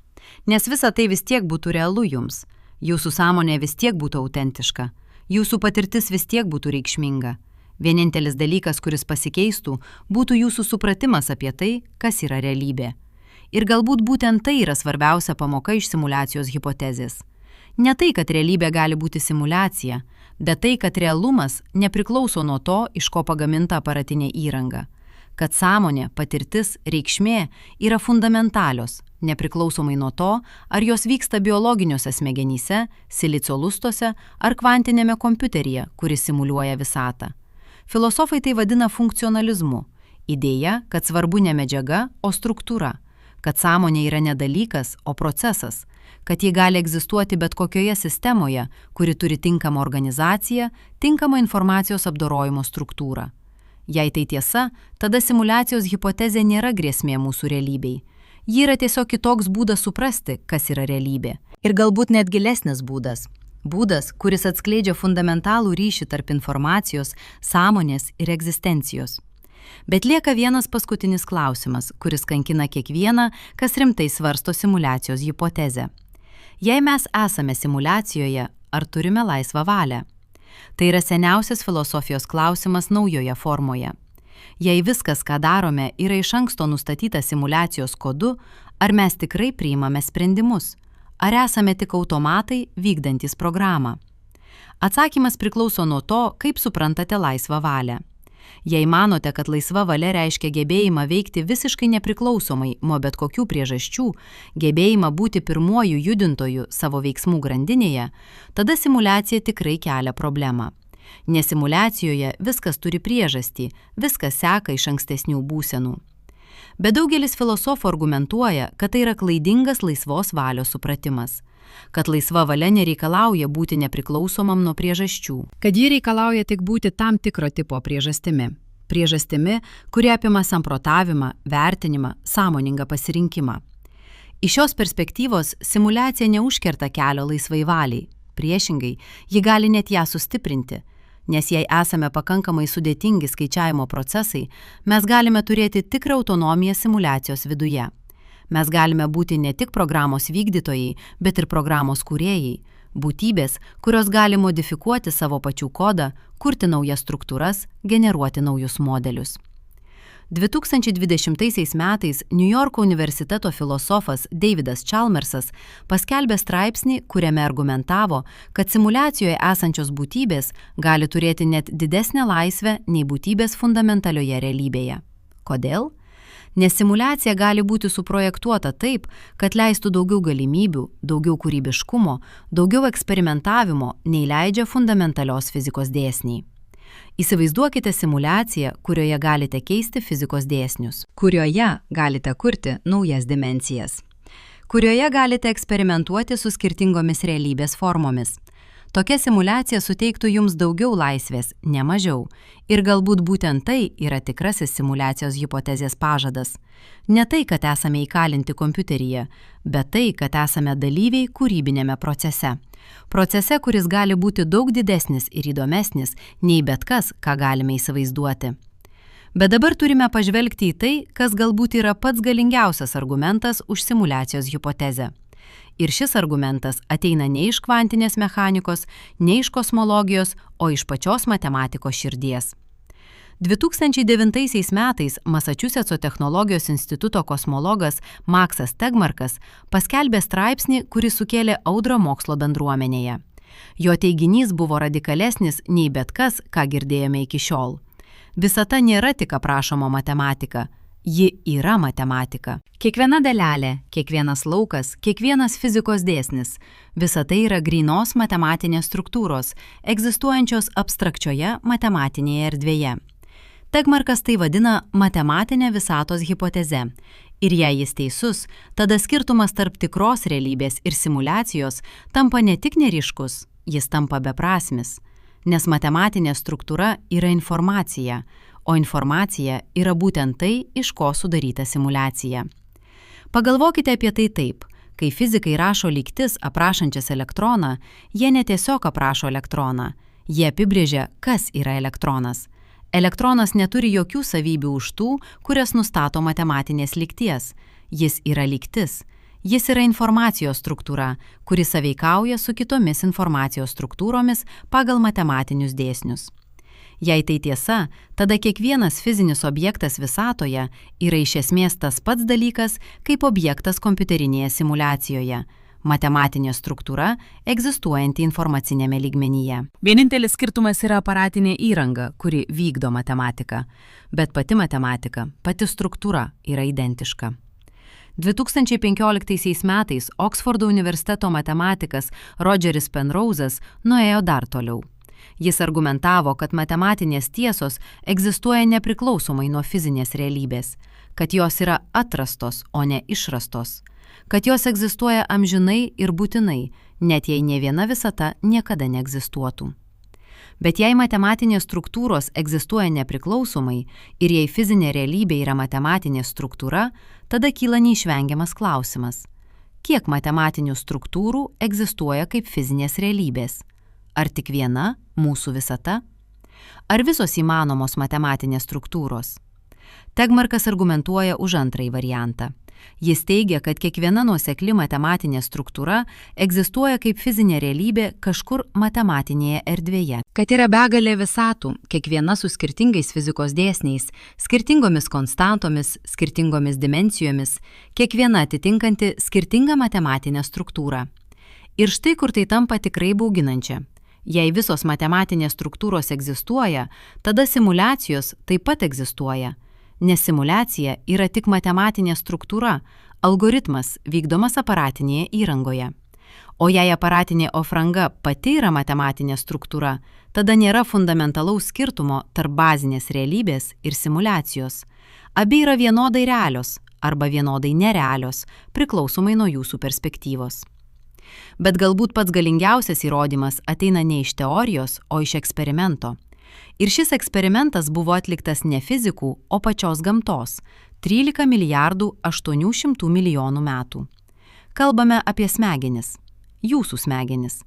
Nes visa tai vis tiek būtų realu jums. Jūsų sąmonė vis tiek būtų autentiška. Jūsų patirtis vis tiek būtų reikšminga. Vienintelis dalykas, kuris pasikeistų, būtų jūsų supratimas apie tai, kas yra realybė. Ir galbūt būtent tai yra svarbiausia pamoka iš simuliacijos hipotezės. Ne tai, kad realybė gali būti simuliacija, bet tai, kad realumas nepriklauso nuo to, iš ko pagaminta aparatinė įranga. Kad sąmonė, patirtis, reikšmė yra fundamentalios, nepriklausomai nuo to, ar jos vyksta biologiniuose smegenyse, silicio lustuose ar kvantinėme kompiuteryje, kuris simuliuoja visatą. Filosofai tai vadina funkcionalizmu. Idėja, kad svarbu ne medžiaga, o struktūra, kad sąmonė yra ne dalykas, o procesas, kad ji gali egzistuoti bet kokioje sistemoje, kuri turi tinkamą organizaciją, tinkamą informacijos apdorojimo struktūrą. Jei tai tiesa, tada simuliacijos hipotezė nėra grėsmė mūsų realybei. Ji yra tiesiog kitoks būdas suprasti, kas yra realybė. Ir galbūt net gilesnis būdas. Būdas, kuris atskleidžia fundamentalų ryšį tarp informacijos, sąmonės ir egzistencijos. Bet lieka vienas paskutinis klausimas, kuris kankina kiekvieną, kas rimtai svarsto simuliacijos hipotezę. Jei mes esame simuliacijoje, ar turime laisvą valią? Tai yra seniausias filosofijos klausimas naujoje formoje. Jei viskas, ką darome, yra iš anksto nustatyta simuliacijos kodu, ar mes tikrai priimame sprendimus? Ar esame tik automatai vykdantys programą? Atsakymas priklauso nuo to, kaip suprantate laisvą valią. Jei manote, kad laisva valia reiškia gebėjimą veikti visiškai nepriklausomai nuo bet kokių priežasčių, gebėjimą būti pirmuoju judintoju savo veiksmų grandinėje, tada simuliacija tikrai kelia problemą. Nes simuliacijoje viskas turi priežastį, viskas seka iš ankstesnių būsenų. Bet daugelis filosofų argumentuoja, kad tai yra klaidingas laisvos valios supratimas, kad laisva valia nereikalauja būti nepriklausomam nuo priežasčių, kad ji reikalauja tik būti tam tikro tipo priežastimi. Priežastimi, kuri apima samprotavimą, vertinimą, sąmoningą pasirinkimą. Iš šios perspektyvos simuliacija neužkerta kelio laisvai valiai. Priešingai, ji gali net ją sustiprinti. Nes jei esame pakankamai sudėtingi skaičiavimo procesai, mes galime turėti tikrą autonomiją simuliacijos viduje. Mes galime būti ne tik programos vykdytojai, bet ir programos kūrėjai, būtybės, kurios gali modifikuoti savo pačių kodą, kurti naujas struktūras, generuoti naujus modelius. 2020 metais New Yorko universiteto filosofas Davidas Chalmersas paskelbė straipsnį, kuriame argumentavo, kad simuliacijoje esančios būtybės gali turėti net didesnę laisvę nei būtybės fundamentalioje realybėje. Kodėl? Nes simuliacija gali būti suprojektuota taip, kad leistų daugiau galimybių, daugiau kūrybiškumo, daugiau eksperimentavimo, nei leidžia fundamentalios fizikos dėsniai. Įsivaizduokite simuliaciją, kurioje galite keisti fizikos dėsnius, kurioje galite kurti naujas dimensijas, kurioje galite eksperimentuoti su skirtingomis realybės formomis. Tokia simuliacija suteiktų jums daugiau laisvės, ne mažiau. Ir galbūt būtent tai yra tikrasis simuliacijos hipotezės pažadas. Ne tai, kad esame įkalinti kompiuteryje, bet tai, kad esame dalyviai kūrybinėme procese. Procese, kuris gali būti daug didesnis ir įdomesnis nei bet kas, ką galime įsivaizduoti. Bet dabar turime pažvelgti į tai, kas galbūt yra pats galingiausias argumentas už simuliacijos hipotezę. Ir šis argumentas ateina ne iš kvantinės mechanikos, ne iš kosmologijos, o iš pačios matematikos širdies. 2009 metais Masačusetso technologijos instituto kosmologas Maksas Tegmarkas paskelbė straipsnį, kuris sukėlė audrą mokslo bendruomenėje. Jo teiginys buvo radikalesnis nei bet kas, ką girdėjome iki šiol. Visata nėra tik aprašoma matematika. Ji yra matematika. Kiekviena dalelė, kiekvienas laukas, kiekvienas fizikos dėsnis – visa tai yra grynos matematinės struktūros, egzistuojančios abstrakčioje matematinėje erdvėje. Tegmarkas tai vadina matematinė visatos hipoteze. Ir jei jis teisus, tada skirtumas tarp tikros realybės ir simuliacijos tampa ne tik neryškus, jis tampa beprasmis. Nes matematinė struktūra yra informacija, o informacija yra būtent tai, iš ko sudaryta simuliacija. Pagalvokite apie tai taip. Kai fizikai rašo lygtis aprašančias elektroną, jie ne tiesiog aprašo elektroną. Jie apibrėžia, kas yra elektronas. Elektronas neturi jokių savybių už tų, kurias nustato matematinės lygties. Jis yra lygtis. Jis yra informacijos struktūra, kuri sąveikauja su kitomis informacijos struktūromis pagal matematinius dėsnius. Jei tai tiesa, tada kiekvienas fizinis objektas visatoje yra iš esmės tas pats dalykas, kaip objektas kompiuterinėje simuliacijoje – matematinė struktūra, egzistuojanti informacinėme lygmenyje. Vienintelis skirtumas yra aparatinė įranga, kuri vykdo matematiką, bet pati matematika, pati struktūra yra identiška. 2015 metais Oksfordo universiteto matematikas Rodžeris Penrouzas nuėjo dar toliau. Jis argumentavo, kad matematinės tiesos egzistuoja nepriklausomai nuo fizinės realybės, kad jos yra atrastos, o ne išrastos, kad jos egzistuoja amžinai ir būtinai, net jei ne viena visata niekada neegzistuotų. Bet jei matematinės struktūros egzistuoja nepriklausomai ir jei fizinė realybė yra matematinė struktūra, tada kyla neišvengiamas klausimas. Kiek matematinių struktūrų egzistuoja kaip fizinės realybės? Ar tik viena, mūsų visata? Ar visos įmanomos matematinės struktūros? Tegmarkas argumentuoja už antrąjį variantą. Jis teigia, kad kiekviena nuosekli matematinė struktūra egzistuoja kaip fizinė realybė kažkur matematinėje erdvėje. Kad yra begalė visatų, kiekviena su skirtingais fizikos dėsniais, skirtingomis konstantomis, skirtingomis dimensijomis, kiekviena atitinkanti skirtingą matematinę struktūrą. Ir štai kur tai tampa tikrai bauginančia. Jei visos matematinės struktūros egzistuoja, tada simuliacijos taip pat egzistuoja. Nes simuliacija yra tik matematinė struktūra, algoritmas vykdomas aparatinėje įrangoje. O jei aparatinė ofranga pati yra matematinė struktūra, tada nėra fundamentalaus skirtumo tarp bazinės realybės ir simuliacijos. Abi yra vienodai realios arba vienodai nerealios, priklausomai nuo jūsų perspektyvos. Bet galbūt pats galingiausias įrodymas ateina ne iš teorijos, o iš eksperimento. Ir šis eksperimentas buvo atliktas ne fizikų, o pačios gamtos – 13 milijardų 800 milijonų metų. Kalbame apie smegenis. Jūsų smegenis.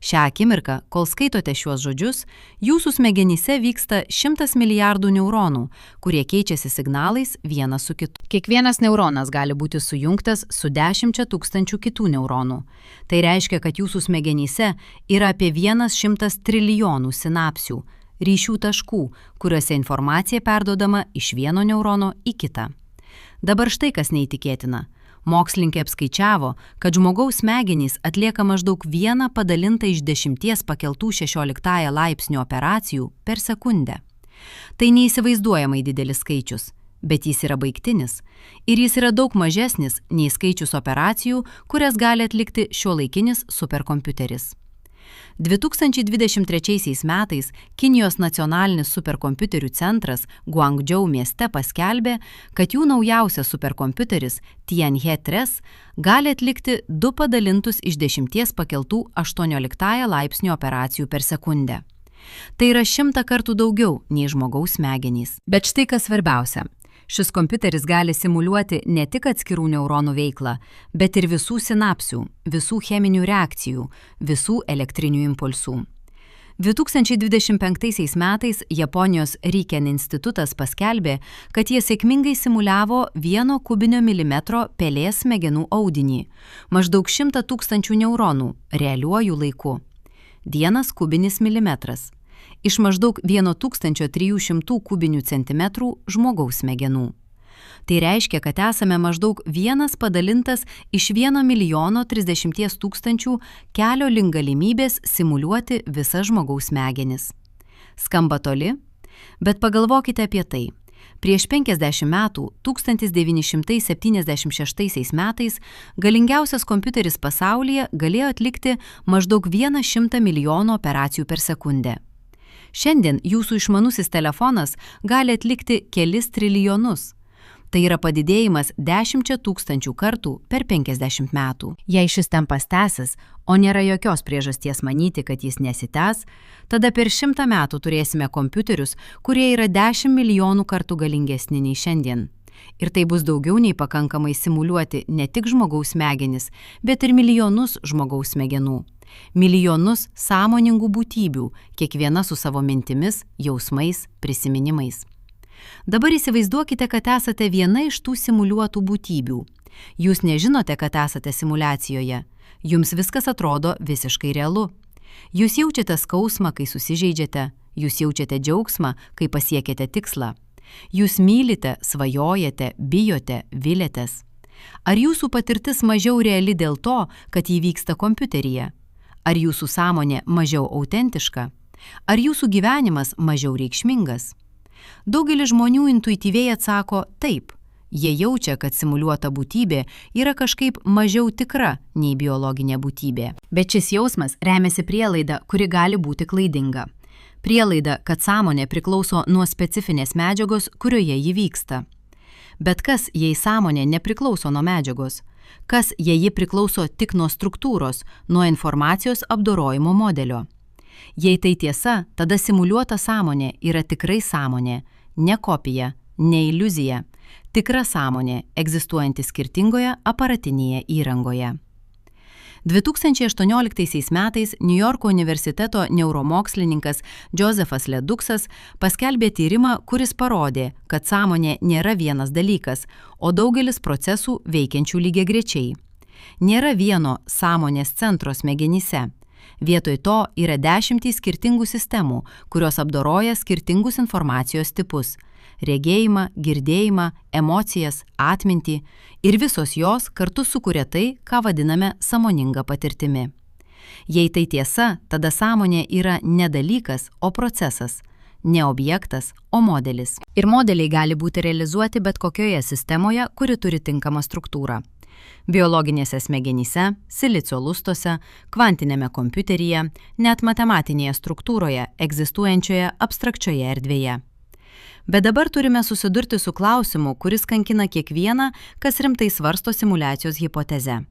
Šią akimirką, kol skaitote šiuos žodžius, jūsų smegenyse vyksta 100 milijardų neuronų, kurie keičiasi signalais vienas su kitu. Kiekvienas neuronas gali būti sujungtas su 10 000 kitų neuronų. Tai reiškia, kad jūsų smegenyse yra apie 100 trilijonų sinapsių, ryšių taškų, kuriuose informacija perduodama iš vieno neurono į kitą. Dabar štai kas neįtikėtina. Mokslininkai apskaičiavo, kad žmogaus smegenys atlieka maždaug 1 padalintą iš 10 pakeltų 16 laipsnių operacijų per sekundę. Tai neįsivaizduojamai didelis skaičius, bet jis yra baigtinis ir jis yra daug mažesnis nei skaičius operacijų, kurias gali atlikti šiuolaikinis superkompiuteris. 2023 metais Kinijos nacionalinis superkompiuterių centras Guangdžou mieste paskelbė, kad jų naujausias superkompiuteris Tianhe 3 gali atlikti 2 padalintus iš 10 pakeltų 18 laipsnių operacijų per sekundę. Tai yra 100 kartų daugiau nei žmogaus smegenys. Bet štai kas svarbiausia. Šis kompiuteris gali simuliuoti ne tik atskirų neuronų veiklą, bet ir visų sinapsių, visų cheminių reakcijų, visų elektrinių impulsų. 2025 metais Japonijos Riken institutas paskelbė, kad jie sėkmingai simuliavo 1 kubinio milimetro pelės smegenų audinį, maždaug 100 000 neuronų, realiuoju laiku. 1 kubinis milimetras. Iš maždaug 1300 kubinių centimetrų žmogaus smegenų. Tai reiškia, kad esame maždaug 1 padalintas iš 1 30 000 kelio link galimybės simuliuoti visas žmogaus smegenis. Skamba toli, bet pagalvokite apie tai. Prieš 50 metų, 1976 metais, galingiausias kompiuteris pasaulyje galėjo atlikti maždaug 100 milijonų operacijų per sekundę. Šiandien jūsų išmanusis telefonas gali atlikti kelis trilijonus. Tai yra padidėjimas 10 000 kartų per 50 metų. Jei šis tempas tęsis, o nėra jokios priežasties manyti, kad jis nesitęs, tada per 100 metų turėsime kompiuterius, kurie yra 10 milijonų kartų galingesni nei šiandien. Ir tai bus daugiau nei pakankamai simuliuoti ne tik žmogaus smegenis, bet ir milijonus žmogaus smegenų. Milijonus sąmoningų būtybių, kiekviena su savo mintimis, jausmais, prisiminimais. Dabar įsivaizduokite, kad esate viena iš tų simuliuotų būtybių. Jūs nežinote, kad esate simuliacijoje. Jums viskas atrodo visiškai realu. Jūs jaučiate skausmą, kai susižeidžiate. Jūs jaučiate džiaugsmą, kai pasiekėte tikslą. Jūs mylite, svajojate, bijote, viliatės. Ar jūsų patirtis mažiau reali dėl to, kad ji vyksta kompiuteryje? Ar jūsų sąmonė mažiau autentiška? Ar jūsų gyvenimas mažiau reikšmingas? Daugelis žmonių intuityviai atsako taip. Jie jaučia, kad simuliuota būtybė yra kažkaip mažiau tikra nei biologinė būtybė. Bet šis jausmas remiasi prielaida, kuri gali būti klaidinga. Prielaida, kad sąmonė priklauso nuo specifinės medžiagos, kurioje ji vyksta. Bet kas, jei sąmonė nepriklauso nuo medžiagos? Kas, jei ji priklauso tik nuo struktūros, nuo informacijos apdorojimo modelio? Jei tai tiesa, tada simuliuota sąmonė yra tikrai sąmonė, ne kopija, ne iliuzija, tikra sąmonė, egzistuojanti skirtingoje aparatinėje įrangoje. 2018 metais Niujorko universiteto neuromokslininkas Josephas Leduksas paskelbė tyrimą, kuris parodė, kad sąmonė nėra vienas dalykas, o daugelis procesų veikiančių lygiagrečiai. Nėra vieno sąmonės centro smegenyse. Vietoj to yra 10 skirtingų sistemų, kurios apdoroja skirtingus informacijos tipus – regėjimą, girdėjimą, emocijas, atmintį ir visos jos kartu sukuria tai, ką vadiname sąmoninga patirtimi. Jei tai tiesa, tada sąmonė yra ne dalykas, o procesas, ne objektas, o modelis. Ir modeliai gali būti realizuoti bet kokioje sistemoje, kuri turi tinkamą struktūrą. Biologinėse smegenyse, silicio lustuose, kvantinėme kompiuteryje, net matematinėje struktūroje, egzistuojančioje abstrakčioje erdvėje. Bet dabar turime susidurti su klausimu, kuris kankina kiekvieną, kas rimtai svarsto simuliacijos hipotezę.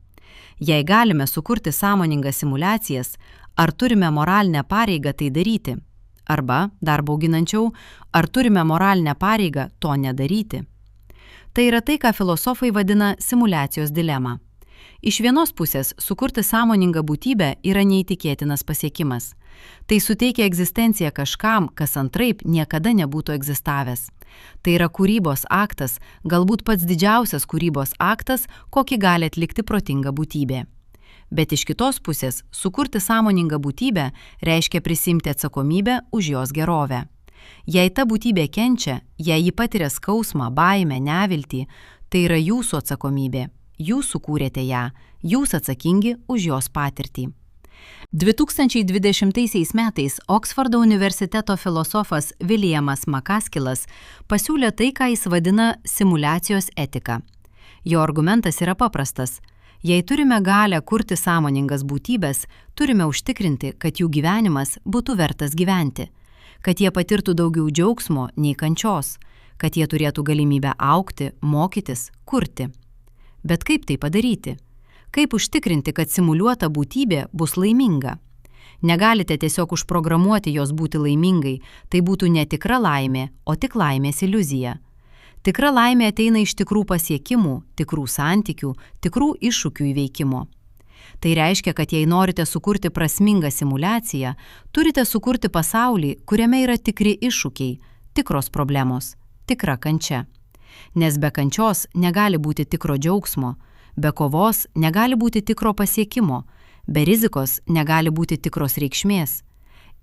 Jei galime sukurti sąmoningas simuliacijas, ar turime moralinę pareigą tai daryti? Arba, dar bauginančiau, ar turime moralinę pareigą to nedaryti? Tai yra tai, ką filosofai vadina simuliacijos dilema. Iš vienos pusės sukurti sąmoningą būtybę yra neįtikėtinas pasiekimas. Tai suteikia egzistenciją kažkam, kas antraip niekada nebūtų egzistavęs. Tai yra kūrybos aktas, galbūt pats didžiausias kūrybos aktas, kokį gali atlikti protinga būtybė. Bet iš kitos pusės, sukurti sąmoningą būtybę reiškia prisimti atsakomybę už jos gerovę. Jei ta būtybė kenčia, jei ji patiria skausmą, baimę, neviltį, tai yra jūsų atsakomybė. Jūs sukūrėte ją, jūs atsakingi už jos patirtį. 2020 metais Oksfordo universiteto filosofas Williamas McCaskillas pasiūlė tai, ką jis vadina simuliacijos etika. Jo argumentas yra paprastas. Jei turime galią kurti sąmoningas būtybės, turime užtikrinti, kad jų gyvenimas būtų vertas gyventi, kad jie patirtų daugiau džiaugsmo nei kančios, kad jie turėtų galimybę augti, mokytis, kurti. Bet kaip tai padaryti? Kaip užtikrinti, kad simuliuota būtybė bus laiminga? Negalite tiesiog užprogramuoti jos būti laimingai, tai būtų ne tikra laimė, o tik laimės iliuzija. Tikra laimė ateina iš tikrų pasiekimų, tikrų santykių, tikrų iššūkių įveikimo. Tai reiškia, kad jei norite sukurti prasmingą simuliaciją, turite sukurti pasaulį, kuriame yra tikri iššūkiai, tikros problemos, tikra kančia. Nes be kančios negali būti tikro džiaugsmo, be kovos negali būti tikro pasiekimo, be rizikos negali būti tikros reikšmės.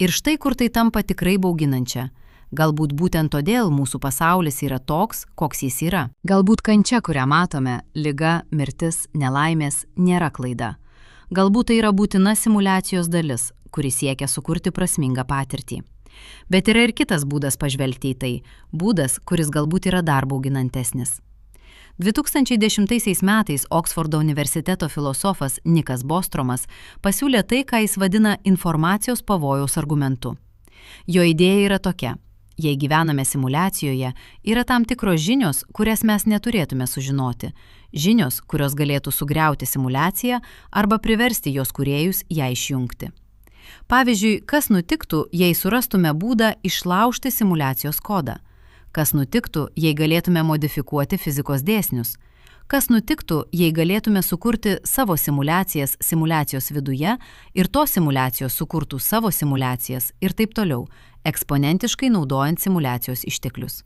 Ir štai kur tai tampa tikrai bauginančia. Galbūt būtent todėl mūsų pasaulis yra toks, koks jis yra. Galbūt kančia, kurią matome, liga, mirtis, nelaimės, nėra klaida. Galbūt tai yra būtina simuliacijos dalis, kuri siekia sukurti prasmingą patirtį. Bet yra ir kitas būdas pažvelgti į tai, būdas, kuris galbūt yra dar bauginantesnis. 2010 metais Oksfordo universiteto filosofas Nikas Bostromas pasiūlė tai, ką jis vadina informacijos pavojaus argumentu. Jo idėja yra tokia. Jei gyvename simuliacijoje, yra tam tikros žinios, kurias mes neturėtume sužinoti. Žinios, kurios galėtų sugriauti simuliaciją arba priversti jos kūrėjus ją išjungti. Pavyzdžiui, kas nutiktų, jei surastume būdą išlaužti simuliacijos kodą? Kas nutiktų, jei galėtume modifikuoti fizikos dėsnius? Kas nutiktų, jei galėtume sukurti savo simuliacijas simuliacijos viduje ir tos simuliacijos sukurtų savo simuliacijas ir taip toliau, eksponentiškai naudojant simuliacijos išteklius.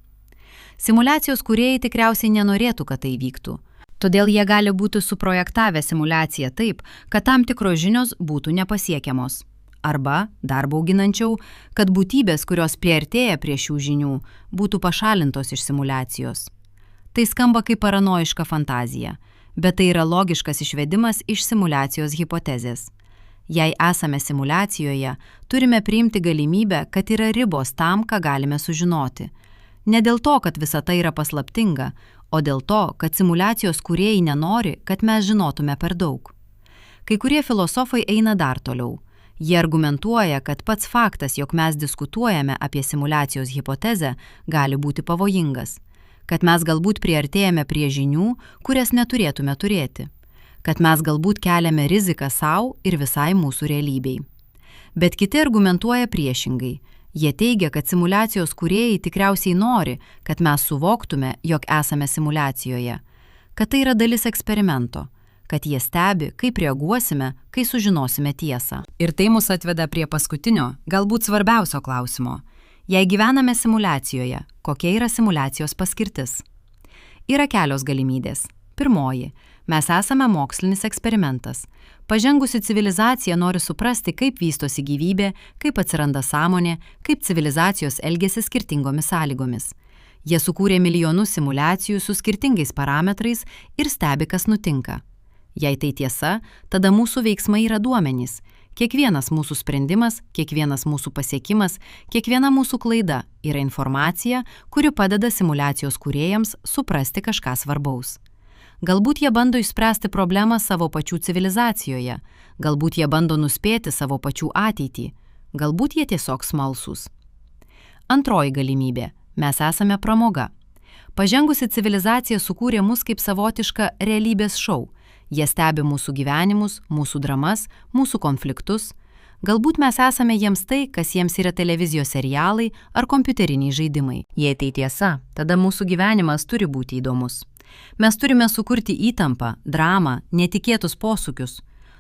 Simuliacijos kūrėjai tikriausiai nenorėtų, kad tai vyktų. Todėl jie gali būti suprojektavę simuliaciją taip, kad tam tikros žinios būtų nepasiekiamos. Arba, dar bauginančiau, kad būtybės, kurios priartėja prie šių žinių, būtų pašalintos iš simuliacijos. Tai skamba kaip paranojiška fantazija, bet tai yra logiškas išvedimas iš simuliacijos hipotezės. Jei esame simuliacijoje, turime priimti galimybę, kad yra ribos tam, ką galime sužinoti. Ne dėl to, kad visata yra paslaptinga, o dėl to, kad simuliacijos kūrėjai nenori, kad mes žinotume per daug. Kai kurie filosofai eina dar toliau. Jie argumentuoja, kad pats faktas, jog mes diskutuojame apie simuliacijos hipotezę, gali būti pavojingas, kad mes galbūt priartėjame prie žinių, kurias neturėtume turėti, kad mes galbūt keliame riziką savo ir visai mūsų realybei. Bet kiti argumentuoja priešingai. Jie teigia, kad simuliacijos kūrėjai tikriausiai nori, kad mes suvoktume, jog esame simuliacijoje, kad tai yra dalis eksperimento, kad jie stebi, kaip reaguosime, kai sužinosime tiesą. Ir tai mus atveda prie paskutinio, galbūt svarbiausio klausimo. Jei gyvename simuliacijoje, kokia yra simuliacijos paskirtis? Yra kelios galimybės. Pirmoji, mes esame mokslinis eksperimentas. Pažengusi civilizacija nori suprasti, kaip vystosi gyvybė, kaip atsiranda sąmonė, kaip civilizacijos elgiasi skirtingomis sąlygomis. Jie sukūrė milijonus simuliacijų su skirtingais parametrais ir stebi, kas nutinka. Jei tai tiesa, tada mūsų veiksmai yra duomenys. Kiekvienas mūsų sprendimas, kiekvienas mūsų pasiekimas, kiekviena mūsų klaida yra informacija, kuri padeda simuliacijos kūrėjams suprasti kažką svarbaus. Galbūt jie bando išspręsti problemą savo pačių civilizacijoje, galbūt jie bando nuspėti savo pačių ateitį, galbūt jie tiesiog smalsūs. Antroji galimybė – mes esame pramoga. Pažengusi civilizacija sukūrė mus kaip savotišką realybės šou. Jie stebi mūsų gyvenimus, mūsų dramas, mūsų konfliktus. Galbūt mes esame jiems tai, kas jiems yra televizijos serialai ar kompiuteriniai žaidimai. Jei tai tiesa, tada mūsų gyvenimas turi būti įdomus. Mes turime sukurti įtampą, dramą, netikėtus posūkius.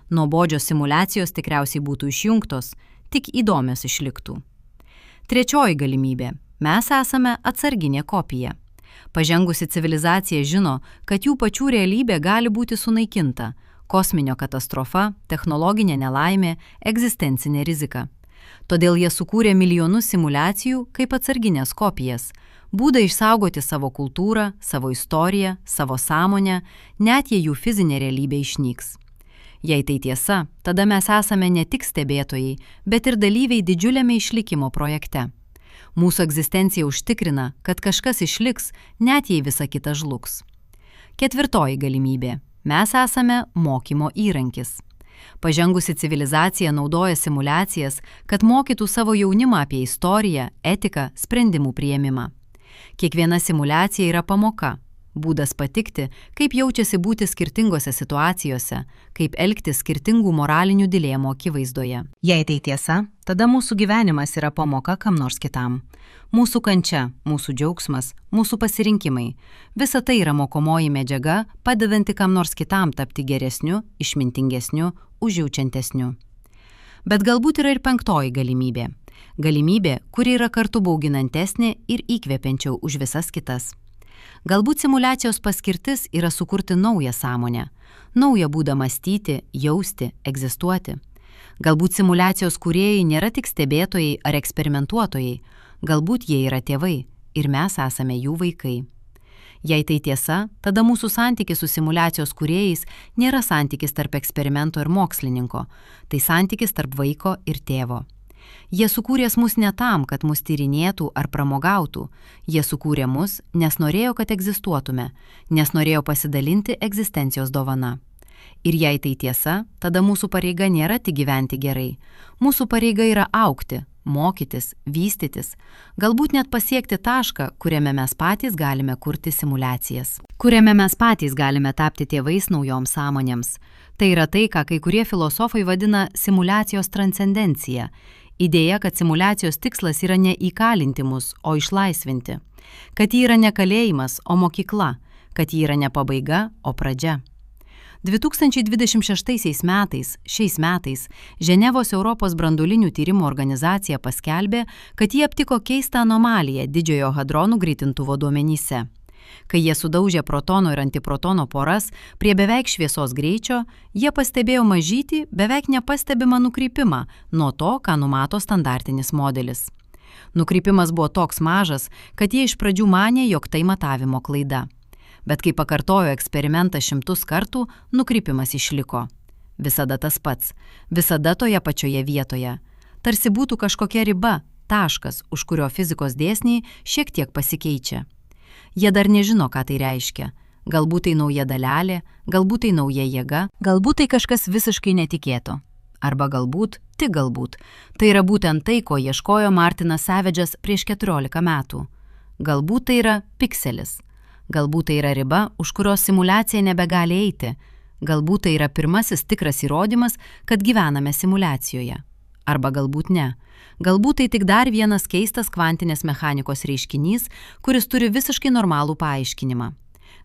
Nuobodžios simuliacijos tikriausiai būtų išjungtos, tik įdomios išliktų. Trečioji galimybė – mes esame atsarginė kopija. Pažengusi civilizacija žino, kad jų pačių realybė gali būti sunaikinta – kosminio katastrofa, technologinė nelaimė, egzistencinė rizika. Todėl jie sukūrė milijonus simuliacijų kaip atsarginės kopijas, būdą išsaugoti savo kultūrą, savo istoriją, savo sąmonę, net jei jų fizinė realybė išnyks. Jei tai tiesa, tada mes esame ne tik stebėtojai, bet ir dalyviai didžiuliame išlikimo projekte. Mūsų egzistencija užtikrina, kad kažkas išliks, net jei visa kita žlugs. Ketvirtoji galimybė – mes esame mokymo įrankis. Pažengusi civilizacija naudoja simuliacijas, kad mokytų savo jaunimą apie istoriją, etiką, sprendimų priėmimą. Kiekviena simuliacija yra pamoka, būdas patikti, kaip jaučiasi būti skirtingose situacijose, kaip elgtis skirtingų moralinių dilemų akivaizdoje. Jei tai tiesa, tada mūsų gyvenimas yra pamoka kam nors kitam. Mūsų kančia, mūsų džiaugsmas, mūsų pasirinkimai – visa tai yra mokomoji medžiaga, padedanti kam nors kitam tapti geresniu, išmintingesniu, užjaučiantesniu. Bet galbūt yra ir penktoji galimybė. Galimybė, kuri yra kartu bauginantesnė ir įkvepiančiau už visas kitas. Galbūt simuliacijos paskirtis yra sukurti naują sąmonę, naują būdą mąstyti, jausti, egzistuoti. Galbūt simuliacijos kūrėjai nėra tik stebėtojai ar eksperimentuotojai, galbūt jie yra tėvai ir mes esame jų vaikai. Jei tai tiesa, tada mūsų santykis su simuliacijos kūrėjais nėra santykis tarp eksperimento ir mokslininko, tai santykis tarp vaiko ir tėvo. Jie sukūrė mus ne tam, kad mus tyrinėtų ar pramogautų, jie sukūrė mus, nes norėjo, kad egzistuotume, nes norėjo pasidalinti egzistencijos dovana. Ir jei tai tiesa, tada mūsų pareiga nėra tik gyventi gerai, mūsų pareiga yra augti, mokytis, vystytis, galbūt net pasiekti tašką, kuriame mes patys galime kurti simuliacijas, kuriame mes patys galime tapti tėvais naujoms sąmonėms. Tai yra tai, ką kai kurie filosofai vadina simuliacijos transcendencija. Idėja, kad simuliacijos tikslas yra ne įkalinti mus, o išlaisvinti. Kad ji yra ne kalėjimas, o mokykla. Kad ji yra ne pabaiga, o pradžia. 2026 šiais metais, Ženevos Europos branduolinių tyrimų organizacija paskelbė, kad jie aptiko keistą anomaliją Didžiojo hadronų greitintuvo duomenyse. Kai jie sudaužė protono ir antiprotono poras prie beveik šviesos greičio, jie pastebėjo mažytį, beveik nepastebimą nukrypimą nuo to, ką numato standartinis modelis. Nukrypimas buvo toks mažas, kad jie iš pradžių manė, jog tai matavimo klaida. Bet kai pakartojo eksperimentą 100 kartų, nukrypimas išliko. Visada tas pats, visada toje pačioje vietoje. Tarsi būtų kažkokia riba, taškas, už kurio fizikos dėsniai šiek tiek pasikeičia. Jie dar nežino, ką tai reiškia. Galbūt tai nauja dalelė, galbūt tai nauja jėga, galbūt tai kažkas visiškai netikėto. Arba galbūt, tik galbūt, tai yra būtent tai, ko ieškojo Martinas Savage'as prieš 14 metų. Galbūt tai yra pikselis. Galbūt tai yra riba, už kurios simuliacija nebegali eiti. Galbūt tai yra pirmasis tikras įrodymas, kad gyvename simuliacijoje. Arba galbūt ne. Galbūt tai tik dar vienas keistas kvantinės mechanikos reiškinys, kuris turi visiškai normalų paaiškinimą.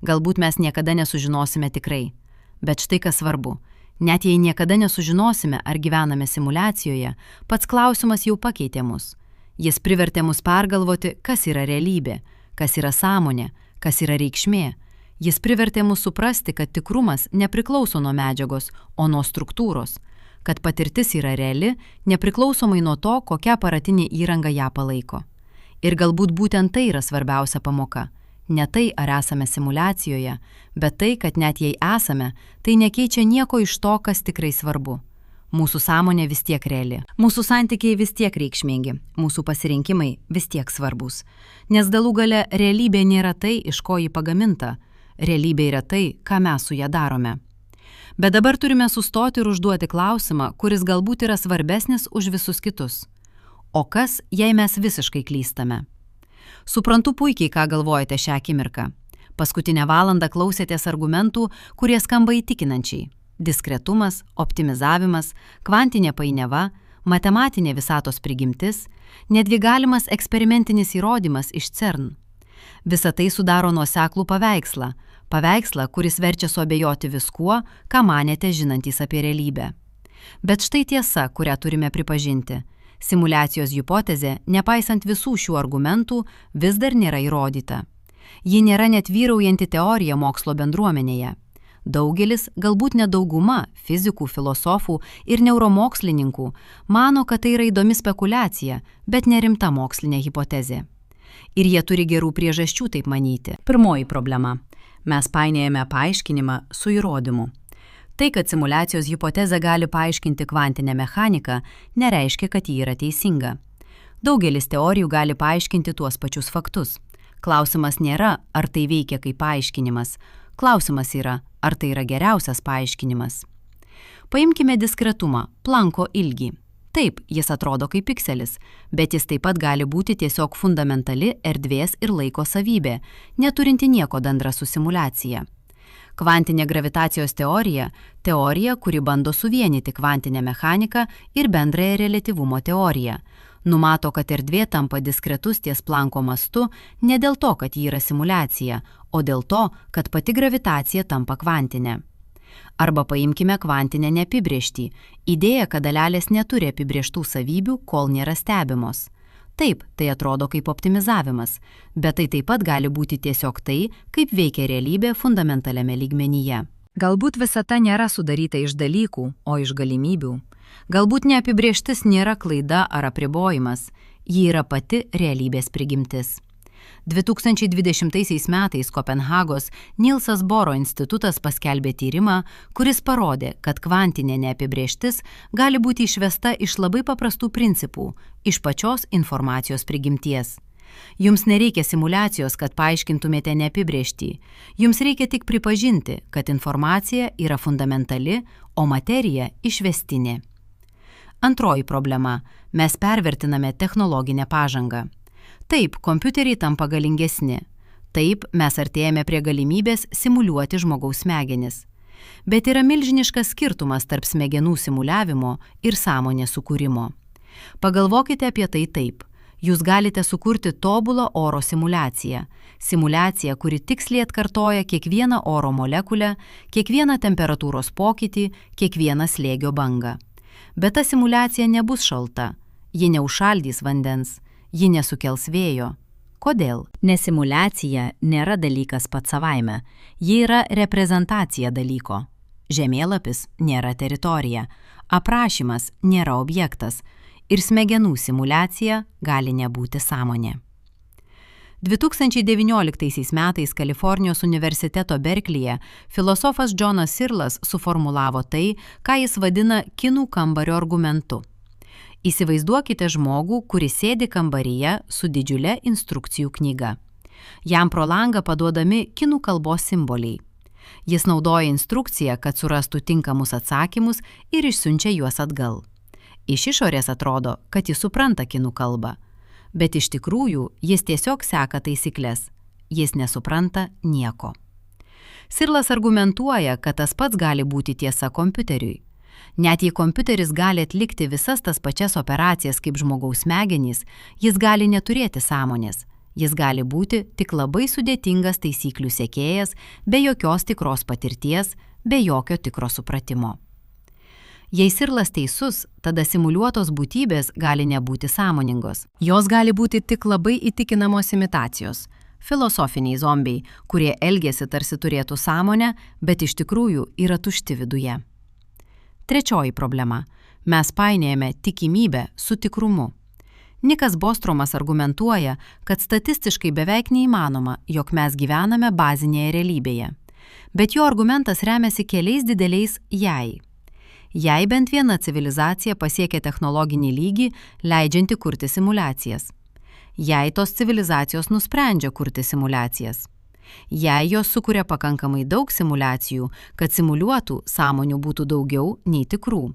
Galbūt mes niekada nesužinosime tikrai. Bet štai kas svarbu. Net jei niekada nesužinosime, ar gyvename simuliacijoje, pats klausimas jau pakeitė mus. Jis privertė mus pergalvoti, kas yra realybė, kas yra sąmonė, kas yra reikšmė. Jis privertė mus suprasti, kad tikrumas nepriklauso nuo medžiagos, o nuo struktūros, kad patirtis yra reali, nepriklausomai nuo to, kokia aparatinė įranga ją palaiko. Ir galbūt būtent tai yra svarbiausia pamoka. Ne tai, ar esame simuliacijoje, bet tai, kad net jei esame, tai nekeičia nieko iš to, kas tikrai svarbu. Mūsų sąmonė vis tiek reali, mūsų santykiai vis tiek reikšmingi, mūsų pasirinkimai vis tiek svarbus. Nes galų gale realybė nėra tai, iš ko ji pagaminta. Realybė yra tai, ką mes su ją darome. Bet dabar turime sustoti ir užduoti klausimą, kuris galbūt yra svarbesnis už visus kitus. O kas, jei mes visiškai klystame? Suprantu puikiai, ką galvojate šią akimirką. Paskutinę valandą klausėtės argumentų, kurie skamba įtikinančiai. Diskretumas, optimizavimas, kvantinė painiava, matematinė visatos prigimtis, netgi galimas eksperimentinis įrodymas iš CERN. Visa tai sudaro nuoseklų paveikslą, kuris verčia suabejoti viskuo, ką manėte žinantys apie realybę. Bet štai tiesa, kurią turime pripažinti. Simuliacijos hipotezė, nepaisant visų šių argumentų, vis dar nėra įrodyta. Ji nėra net vyraujanti teorija mokslo bendruomenėje. Daugelis, galbūt ne dauguma, fizikų, filosofų ir neuromokslininkų mano, kad tai yra įdomi spekulacija, bet nerimta mokslinė hipotezė. Ir jie turi gerų priežasčių taip manyti. Pirmoji problema. Mes painiojame paaiškinimą su įrodymu. Tai, kad simuliacijos hipotezė gali paaiškinti kvantinę mechaniką, nereiškia, kad ji yra teisinga. Daugelis teorijų gali paaiškinti tuos pačius faktus. Klausimas nėra, ar tai veikia kaip paaiškinimas. Klausimas yra, ar tai yra geriausias paaiškinimas. Paimkime diskretumą, Planko ilgį. Taip, jis atrodo kaip pikselis, bet jis taip pat gali būti tiesiog fundamentali erdvės ir laiko savybė, neturinti nieko bendra su simuliacija. Kvantinė gravitacijos teorija – teorija, kuri bando suvienyti kvantinę mechaniką ir bendrąją reliatyvumo teoriją. Numato, kad erdvė tampa diskretus ties Planko mastu ne dėl to, kad ji yra simuliacija, o dėl to, kad pati gravitacija tampa kvantinė. Arba paimkime kvantinę neapibrėžtį, idėją, kad dalelės neturi apibrėžtų savybių, kol nėra stebimos. Taip, tai atrodo kaip optimizavimas, bet tai taip pat gali būti tiesiog tai, kaip veikia realybė fundamentaliame lygmenyje. Galbūt visata nėra sudaryta iš dalykų, o iš galimybių. Galbūt neapibrėžtis nėra klaida ar apribojimas, ji yra pati realybės prigimtis. 2020 metais Kopenhagos Nilsas Boro institutas paskelbė tyrimą, kuris parodė, kad kvantinė neapibrėžtis gali būti išvesta iš labai paprastų principų, iš pačios informacijos prigimties. Jums nereikia simuliacijos, kad paaiškintumėte neapibrėžtį. Jums reikia tik pripažinti, kad informacija yra fundamentali, o materija išvestinė. Antroji problema – mes pervertiname technologinę pažangą. Taip, kompiuteriai tampa galingesni. Taip, mes artėjame prie galimybės simuliuoti žmogaus smegenis. Bet yra milžiniškas skirtumas tarp smegenų simuliavimo ir sąmonės sukūrimo. Pagalvokite apie tai taip. Jūs galite sukurti tobulą oro simuliaciją. Simuliaciją, kuri tiksliai atkartoja kiekvieną oro molekulę, kiekvieną temperatūros pokytį, kiekvieną slėgio bangą. Bet ta simuliacija nebus šalta. Ji neužšaldys vandens. Ji nesukels vėjo. Kodėl? Nes simuliacija nėra dalykas pats savaime. Ji yra reprezentacija dalyko. Žemėlapis nėra teritorija. Aprašymas nėra objektas. Ir smegenų simuliacija gali nebūti sąmonė. 2019 metais Kalifornijos universiteto Berklyje filosofas Jonas Searlas suformulavo tai, ką jis vadina kinų kambario argumentu. Įsivaizduokite žmogų, kuris sėdi kambaryje su didžiule instrukcijų knyga. Jam pro langą paduodami kinų kalbos simboliai. Jis naudoja instrukciją, kad surastų tinkamus atsakymus ir išsiunčia juos atgal. Iš išorės atrodo, kad jis supranta kinų kalbą, bet iš tikrųjų jis tiesiog seka taisyklės. Jis nesupranta nieko. Sirlas argumentuoja, kad tas pats gali būti tiesa kompiuteriui. Net jei kompiuteris gali atlikti visas tas pačias operacijas kaip žmogaus smegenys, jis gali neturėti sąmonės. Jis gali būti tik labai sudėtingas taisyklių sekėjas, be jokios tikros patirties, be jokio tikro supratimo. Jei Sirlas teisus, tada simuliuotos būtybės gali nebūti sąmoningos. Jos gali būti tik labai įtikinamos imitacijos. Filosofiniai zombiai, kurie elgiasi tarsi turėtų sąmonę, bet iš tikrųjų yra tušti viduje. Trečioji problema. Mes painiojame tikimybę su tikrumu. Nikas Bostromas argumentuoja, kad statistiškai beveik neįmanoma, jog mes gyvename bazinėje realybėje. Bet jo argumentas remiasi keliais dideliais jei. Jei bent viena civilizacija pasiekia technologinį lygį, leidžianti kurti simuliacijas. Jei tos civilizacijos nusprendžia kurti simuliacijas. Jei jos sukuria pakankamai daug simuliacijų, kad simuliuotų sąmonių būtų daugiau nei tikrų.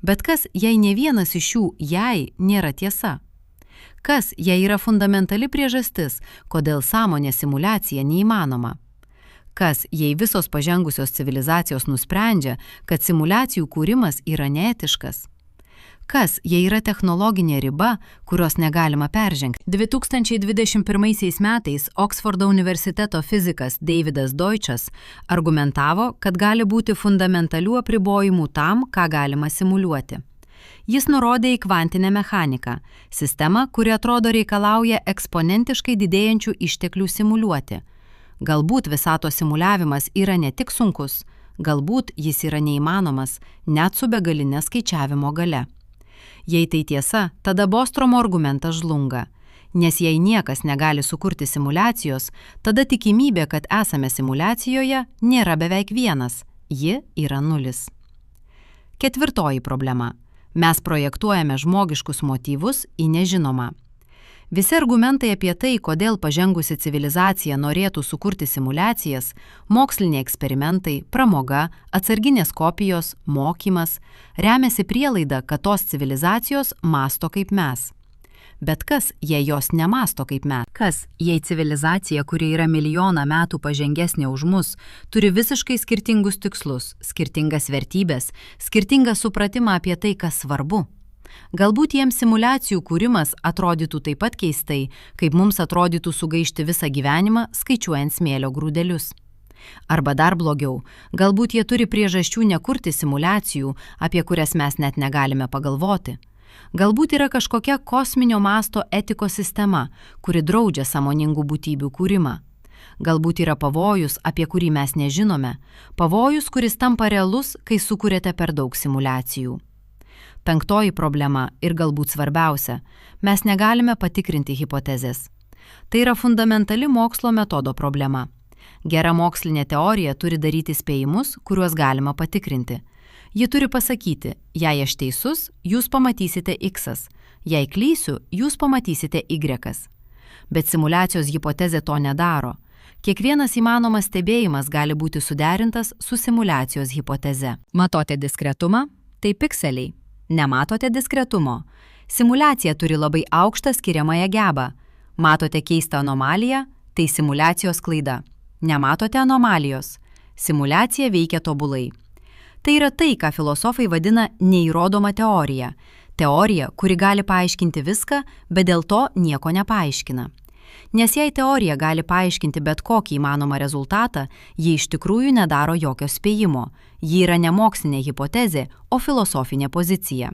Bet kas, jei ne vienas iš jų jei nėra tiesa? Kas, jei yra fundamentali priežastis, kodėl sąmonės simuliacija neįmanoma? Kas, jei visos pažengusios civilizacijos nusprendžia, kad simuliacijų kūrimas yra neetiškas? Kas, jei yra technologinė riba, kurios negalima peržengti? 2021 metais Oksfordo universiteto fizikas Davidas Deutsches argumentavo, kad gali būti fundamentalių apribojimų tam, ką galima simuliuoti. Jis nurodė į kvantinę mechaniką, sistemą, kuri atrodo reikalauja eksponentiškai didėjančių išteklių simuliuoti. Galbūt visatos simuliavimas yra ne tik sunkus, galbūt jis yra neįmanomas, net su begalinė skaičiavimo galia. Jei tai tiesa, tada Bostromo argumentas žlunga, nes jei niekas negali sukurti simuliacijos, tada tikimybė, kad esame simuliacijoje, nėra beveik vienas, ji yra nulis. Ketvirtoji problema. Mes projektuojame žmogiškus motyvus į nežinomą. Visi argumentai apie tai, kodėl pažengusi civilizacija norėtų sukurti simuliacijas, moksliniai eksperimentai, pramoga, atsarginės kopijos, mokymas, remiasi prielaida, kad tos civilizacijos mąsto kaip mes. Bet kas, jei jos nemąsto kaip mes? Kas, jei civilizacija, kuri yra milijoną metų pažengesnė už mus, turi visiškai skirtingus tikslus, skirtingas vertybės, skirtingą supratimą apie tai, kas svarbu? Galbūt jiems simuliacijų kūrimas atrodytų taip pat keistai, kaip mums atrodytų sugaišti visą gyvenimą, skaičiuojant smėlio grūdelius. Arba dar blogiau, galbūt jie turi priežasčių nekurti simuliacijų, apie kurias mes net negalime pagalvoti. Galbūt yra kažkokia kosminio masto etikos sistema, kuri draudžia sąmoningų būtybių kūrimą. Galbūt yra pavojus, apie kurį mes nežinome, pavojus, kuris tampa realus, kai sukuriate per daug simuliacijų. Penktoji problema ir galbūt svarbiausia, mes negalime patikrinti hipotezės. Tai yra fundamentali mokslo metodo problema. Gera mokslinė teorija turi daryti spėjimus, kuriuos galima patikrinti. Ji turi pasakyti, jei aš teisus, jūs pamatysite X, jei klysiu, jūs pamatysite Y. Bet simuliacijos hipotezė to nedaro. Kiekvienas įmanomas stebėjimas gali būti suderintas su simuliacijos hipoteze. Matote diskretumą? Tai pikseliai. Nematote diskretumo. Simuliacija turi labai aukštą skiriamąją gebą. Matote keistą anomaliją? Tai simuliacijos klaida. Nematote anomalijos. Simuliacija veikia tobulai. Tai yra tai, ką filosofai vadina neįrodoma teorija. Teorija, kuri gali paaiškinti viską, bet dėl to nieko nepaaiškina. Nes jei teorija gali paaiškinti bet kokį įmanomą rezultatą, ji iš tikrųjų nedaro jokio spėjimo. Ji yra ne mokslinė hipotezė, o filosofinė pozicija.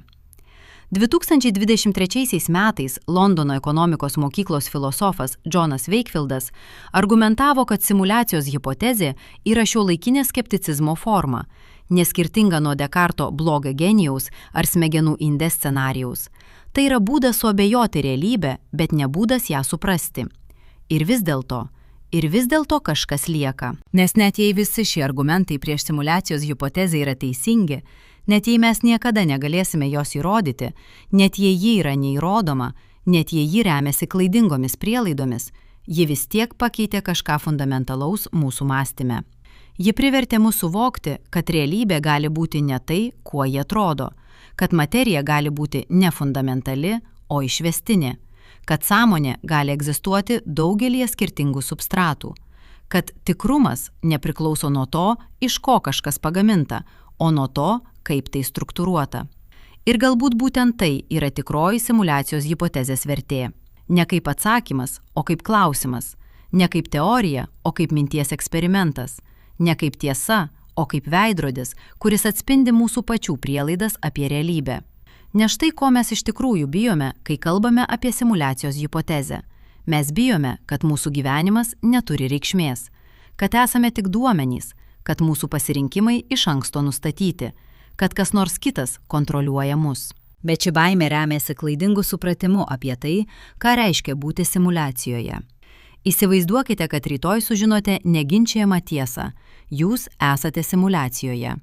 2023 metais Londono ekonomikos mokyklos filosofas Jonas Wakefieldas argumentavo, kad simuliacijos hipotezė yra šiuolaikinė skepticizmo forma, neskirtinga nuo Dekarto blogio genijaus ar smegenų indės scenarijaus. Tai yra būdas suabejoti realybę, bet ne būdas ją suprasti. Ir vis dėlto kažkas lieka. Nes net jei visi šie argumentai prieš simuliacijos hipotezę yra teisingi, net jei mes niekada negalėsime jos įrodyti, net jei ji yra neįrodoma, net jei ji remiasi klaidingomis prielaidomis, ji vis tiek pakeitė kažką fundamentalaus mūsų mąstyme. Ji privertė mus suvokti, kad realybė gali būti ne tai, kuo ji atrodo, kad materija gali būti ne fundamentali, o išvestinė, kad sąmonė gali egzistuoti daugelį skirtingų substratų, kad tikrumas nepriklauso nuo to, iš ko kažkas pagaminta, o nuo to, kaip tai struktūruota. Ir galbūt būtent tai yra tikroji simuliacijos hipotezės vertė. Ne kaip atsakymas, o kaip klausimas. Ne kaip teorija, o kaip minties eksperimentas. Ne kaip tiesa, o kaip veidrodis, kuris atspindi mūsų pačių prielaidas apie realybę. Ne štai ko mes iš tikrųjų bijome, kai kalbame apie simuliacijos hipotezę. Mes bijome, kad mūsų gyvenimas neturi reikšmės, kad esame tik duomenys, kad mūsų pasirinkimai iš anksto nustatyti, kad kas nors kitas kontroliuoja mus. Bet ši baimė remiasi klaidingu supratimu apie tai, ką reiškia būti simuliacijoje. Įsivaizduokite, kad rytoj sužinote neginčiamą tiesą. Jūs esate simuliacijoje.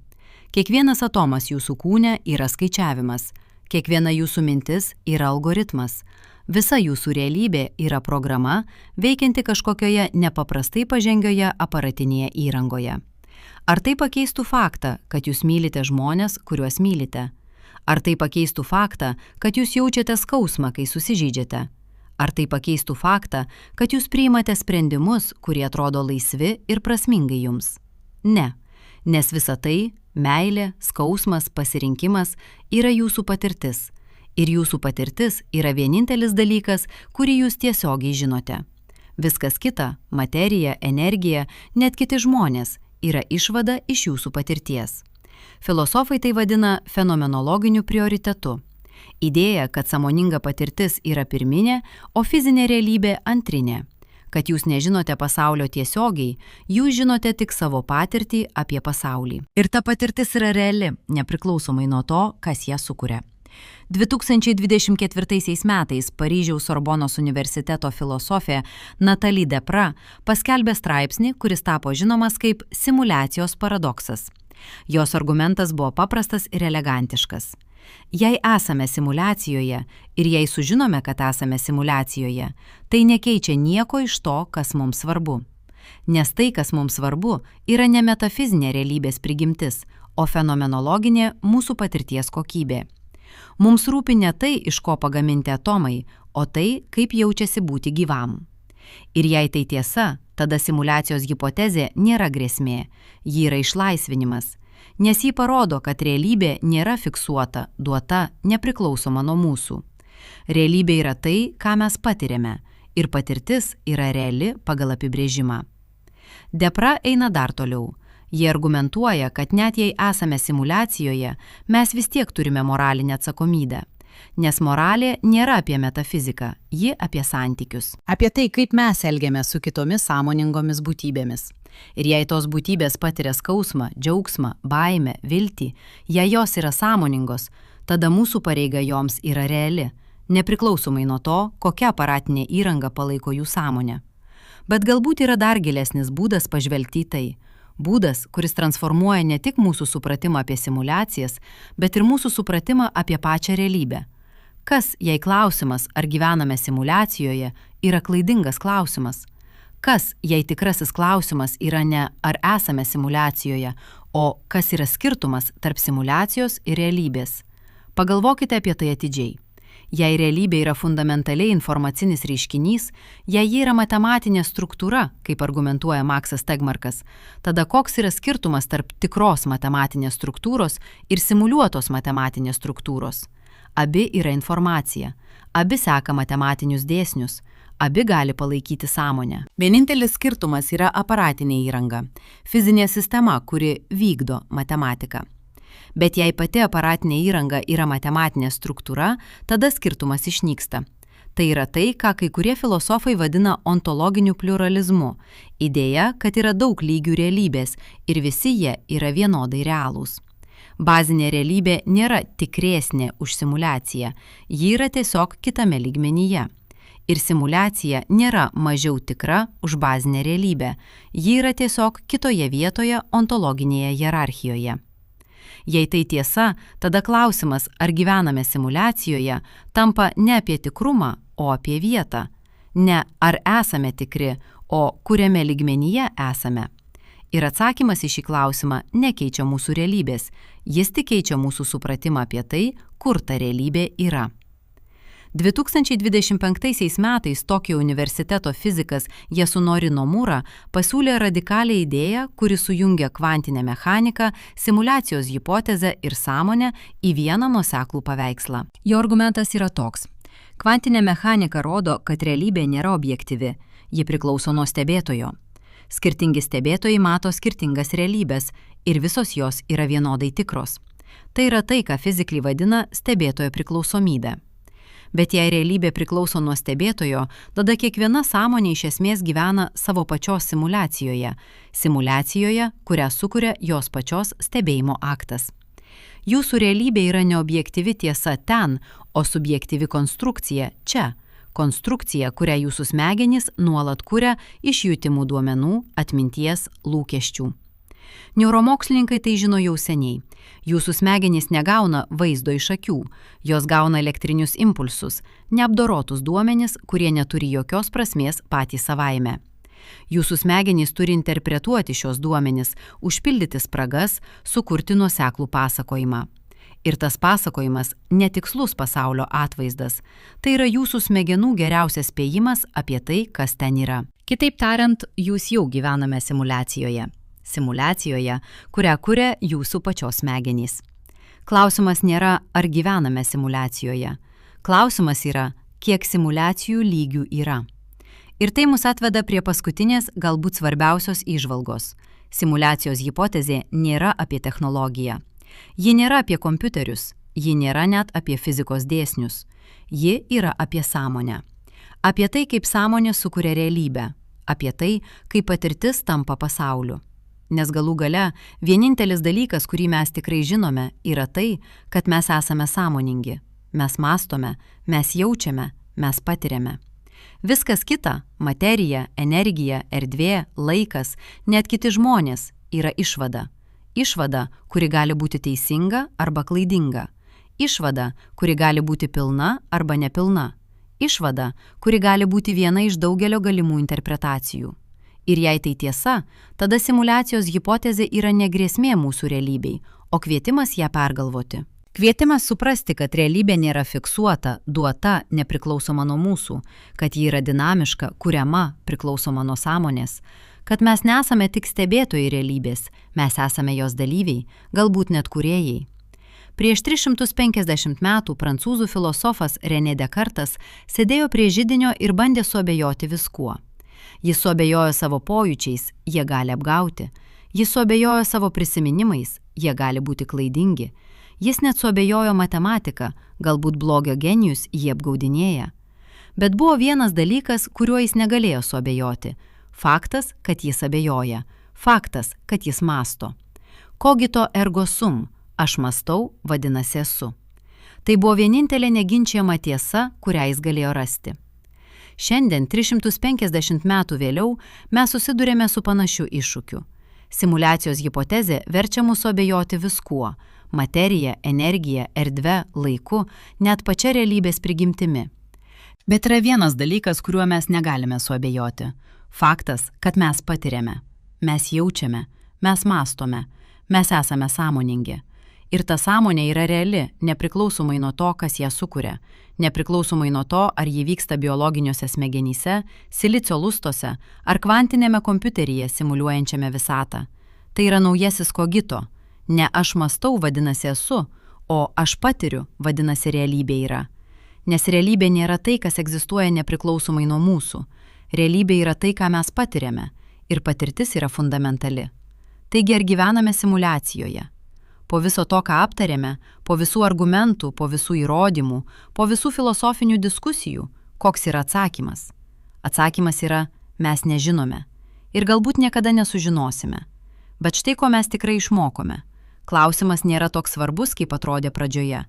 Kiekvienas atomas jūsų kūne yra skaičiavimas. Kiekviena jūsų mintis yra algoritmas. Visa jūsų realybė yra programa, veikianti kažkokioje nepaprastai pažangioje aparatinėje įrangoje. Ar tai pakeistų faktą, kad jūs mylite žmones, kuriuos mylite? Ar tai pakeistų faktą, kad jūs jaučiate skausmą, kai susižeidžiate? Ar tai pakeistų faktą, kad jūs priimate sprendimus, kurie atrodo laisvi ir prasmingai jums? Ne, nes visa tai, meilė, skausmas, pasirinkimas yra jūsų patirtis. Ir jūsų patirtis yra vienintelis dalykas, kurį jūs tiesiogiai žinote. Viskas kita, materija, energija, net kiti žmonės, yra išvada iš jūsų patirties. Filosofai tai vadina fenomenologiniu prioritetu. Idėja, kad sąmoninga patirtis yra pirminė, o fizinė realybė antrinė. Kad jūs nežinote pasaulio tiesiogiai, jūs žinote tik savo patirtį apie pasaulį. Ir ta patirtis yra reali, nepriklausomai nuo to, kas ją sukuria. 2024 metais Paryžiaus Sorbonos universiteto filosofė Nathalie Deprat paskelbė straipsnį, kuris tapo žinomas kaip simuliacijos paradoksas. Jos argumentas buvo paprastas ir elegantiškas. Jei esame simuliacijoje ir jei sužinome, kad esame simuliacijoje, tai nekeičia nieko iš to, kas mums svarbu. Nes tai, kas mums svarbu, yra ne metafizinė realybės prigimtis, o fenomenologinė mūsų patirties kokybė. Mums rūpi ne tai, iš ko pagaminti atomai, o tai, kaip jaučiasi būti gyvam. Ir jei tai tiesa, tada simuliacijos hipotezė nėra grėsmė, ji yra išlaisvinimas, nes ji parodo, kad realybė nėra fiksuota, duota, nepriklausoma nuo mūsų. Realybė yra tai, ką mes patiriame, ir patirtis yra reali pagal apibrėžimą. Deprat eina dar toliau. Jie argumentuoja, kad net jei esame simuliacijoje, mes vis tiek turime moralinę atsakomybę. Nes moralė nėra apie metafiziką, ji apie santykius. Apie tai, kaip mes elgiamės su kitomis sąmoningomis būtybėmis. Ir jei tos būtybės patiria skausmą, džiaugsmą, baimę, viltį, jei jos yra sąmoningos, tada mūsų pareiga joms yra reali, nepriklausomai nuo to, kokia aparatinė įranga palaiko jų sąmonę. Bet galbūt yra dar gilesnis būdas pažvelgti į tai. Būdas, kuris transformuoja ne tik mūsų supratimą apie simuliacijas, bet ir mūsų supratimą apie pačią realybę. Kas, jei klausimas, ar gyvename simuliacijoje, yra klaidingas klausimas? Kas, jei tikrasis klausimas yra ne ar esame simuliacijoje, o kas yra skirtumas tarp simuliacijos ir realybės? Pagalvokite apie tai atidžiai. Jei realybė yra fundamentaliai informacinis reiškinys, jei ji yra matematinė struktūra, kaip argumentuoja Maksas Tegmarkas, tada koks yra skirtumas tarp tikros matematinės struktūros ir simuliuotos matematinės struktūros? Abi yra informacija, abi seka matematinius dėsnius, abi gali palaikyti sąmonę. Vienintelis skirtumas yra aparatinė įranga, fizinė sistema, kuri vykdo matematiką. Bet jei pati aparatinė įranga yra matematinė struktūra, tada skirtumas išnyksta. Tai yra tai, ką kai kurie filosofai vadina ontologiniu pliuralizmu. Idėja, kad yra daug lygių realybės ir visi jie yra vienodai realūs. Bazinė realybė nėra tikresnė už simuliaciją, ji yra tiesiog kitame lygmenyje. Ir simuliacija nėra mažiau tikra už bazinę realybę, ji yra tiesiog kitoje vietoje ontologinėje hierarchijoje. Jei tai tiesa, tada klausimas, ar gyvename simuliacijoje, tampa ne apie tikrumą, o apie vietą. Ne ar esame tikri, o kuriame lygmenyje esame. Ir atsakymas į šį klausimą nekeičia mūsų realybės, jis tik keičia mūsų supratimą apie tai, kur ta realybė yra. 2025 metais Tokijo universiteto fizikas Yasunori Nomura pasiūlė radikalią idėją, kuri sujungia kvantinę mechaniką, simuliacijos hipotezę ir sąmonę į vieną nuoseklų paveikslą. Jo argumentas yra toks. Kvantinė mechanika rodo, kad realybė nėra objektyvi, ji priklauso nuo stebėtojo. Skirtingi stebėtojai mato skirtingas realybės ir visos jos yra vienodai tikros. Tai yra tai, ką fizikai vadina stebėtojo priklausomybė. Bet jei realybė priklauso nuo stebėtojo, tada kiekviena sąmonė iš esmės gyvena savo pačios simuliacijoje, kurią sukuria jos pačios stebėjimo aktas. Jūsų realybė yra neobjektyvi tiesa ten, o subjektyvi konstrukcija čia. Konstrukcija, kurią jūsų smegenys nuolat kuria iš jutimų duomenų, atminties, lūkesčių. Neuromokslininkai tai žino jau seniai. Jūsų smegenys negauna vaizdo iš akių, jos gauna elektrinius impulsus, neapdorotus duomenis, kurie neturi jokios prasmės patys savaime. Jūsų smegenys turi interpretuoti šios duomenis, užpildyti spragas, sukurti nuoseklų pasakojimą. Ir tas pasakojimas netikslus pasaulio atvaizdas. Tai yra jūsų smegenų geriausias spėjimas apie tai, kas ten yra. Kitaip tariant, jūs jau gyvename simuliacijoje. Simuliacijoje, kurią kuria jūsų pačios smegenys. Klausimas nėra, ar gyvename simuliacijoje. Klausimas yra, kiek simuliacijų lygių yra. Ir tai mus atveda prie paskutinės, galbūt svarbiausios įžvalgos. Simuliacijos hipotezė nėra apie technologiją. Ji nėra apie kompiuterius, ji nėra net apie fizikos dėsnius. Ji yra apie sąmonę. Apie tai, kaip sąmonė sukuria realybę. Apie tai, kaip patirtis tampa pasauliu. Nes galų gale, vienintelis dalykas, kurį mes tikrai žinome, yra tai, kad mes esame sąmoningi. Mes mąstome, mes jaučiame, mes patiriame. Viskas kita – materija, energija, erdvė, laikas, net kiti žmonės – yra išvada. Išvada, kuri gali būti teisinga arba klaidinga. Išvada, kuri gali būti pilna arba nepilna. Išvada, kuri gali būti viena iš daugelio galimų interpretacijų. Ir jei tai tiesa, tada simuliacijos hipotezė yra ne grėsmė mūsų realybei, o kvietimas ją pergalvoti. Kvietimas suprasti, kad realybė nėra fiksuota, duota, nepriklausoma nuo mūsų, kad ji yra dinamiška, kuriama, priklausoma nuo sąmonės, kad mes nesame tik stebėtojai realybės, mes esame jos dalyviai, galbūt net kūrėjai. Prieš 350 metų prancūzų filosofas René Descartes sėdėjo prie židinio ir bandė suabejoti viskuo. Jis suabejojo savo pojūčiais, jie gali apgauti. Jis suabejojo savo prisiminimais, jie gali būti klaidingi. Jis net suabejojo matematiką, galbūt blogio genijus jį apgaudinėja. Bet buvo vienas dalykas, kuriuo jis negalėjo suabejoti. Faktas, kad jis abejoja. Faktas, kad jis mąsto. Cogito ergo sum, aš mąstau, vadinasi esu. Tai buvo vienintelė neginčiama tiesa, kurią jis galėjo rasti. Šiandien, 350 metų vėliau, mes susidurėme su panašiu iššūkiu. Simuliacijos hipotezė verčia mūsų abejoti viskuo – materija, energija, erdve, laiku, net pačia realybės prigimtimi. Bet yra vienas dalykas, kuriuo mes negalime suabejoti. Faktas, kad mes patiriame, mes jaučiame, mes mąstome, mes esame sąmoningi. Ir ta sąmonė yra reali, nepriklausomai nuo to, kas ją sukuria, nepriklausomai nuo to, ar ji vyksta biologiniuose smegenyse, silicio lustuose ar kvantinėme kompiuteryje simuliuojančiame visatą. Tai yra naujasis cogito. Ne aš mąstau, vadinasi esu, o aš patiriu, vadinasi realybė yra. Nes realybė nėra tai, kas egzistuoja nepriklausomai nuo mūsų. Realybė yra tai, ką mes patiriame, ir patirtis yra fundamentali. Taigi ar gyvename simuliacijoje? Po viso to, ką aptarėme, po visų argumentų, po visų įrodymų, po visų filosofinių diskusijų, koks yra atsakymas? Atsakymas yra, mes nežinome. Ir galbūt niekada nesužinosime. Bet štai ko mes tikrai išmokome. Klausimas nėra toks svarbus, kaip atrodė pradžioje.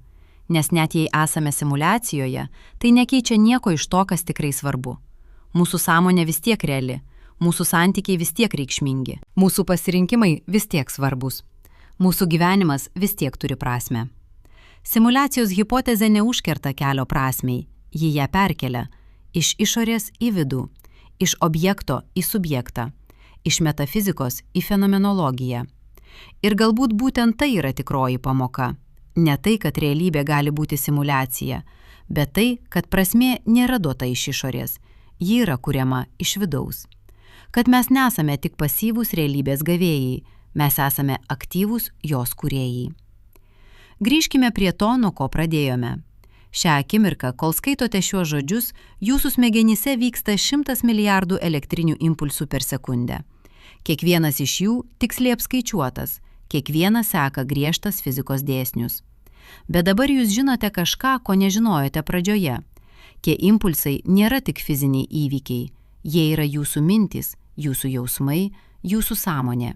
Nes net jei esame simuliacijoje, tai nekeičia nieko iš to, kas tikrai svarbu. Mūsų sąmonė vis tiek reali, mūsų santykiai vis tiek reikšmingi, mūsų pasirinkimai vis tiek svarbus. Mūsų gyvenimas vis tiek turi prasmę. Simuliacijos hipotezė neužkerta kelio prasmei, ji ją perkelia iš išorės į vidų, iš objekto į subjektą, iš metafizikos į fenomenologiją. Ir galbūt būtent tai yra tikroji pamoka. Ne tai, kad realybė gali būti simuliacija, bet tai, kad prasmė nėra duota iš išorės, ji yra kuriama iš vidaus. Kad mes nesame tik pasyvūs realybės gavėjai, mes esame aktyvūs jos kūrėjai. Grįžkime prie to, nuo ko pradėjome. Šią akimirką, kol skaitote šiuos žodžius, jūsų smegenyse vyksta 100 milijardų elektrinių impulsų per sekundę. Kiekvienas iš jų tiksliai apskaičiuotas, kiekvienas seka griežtas fizikos dėsnius. Bet dabar jūs žinote kažką, ko nežinojote pradžioje. Tie impulsai nėra tik fiziniai įvykiai, jie yra jūsų mintys, jūsų jausmai, jūsų sąmonė.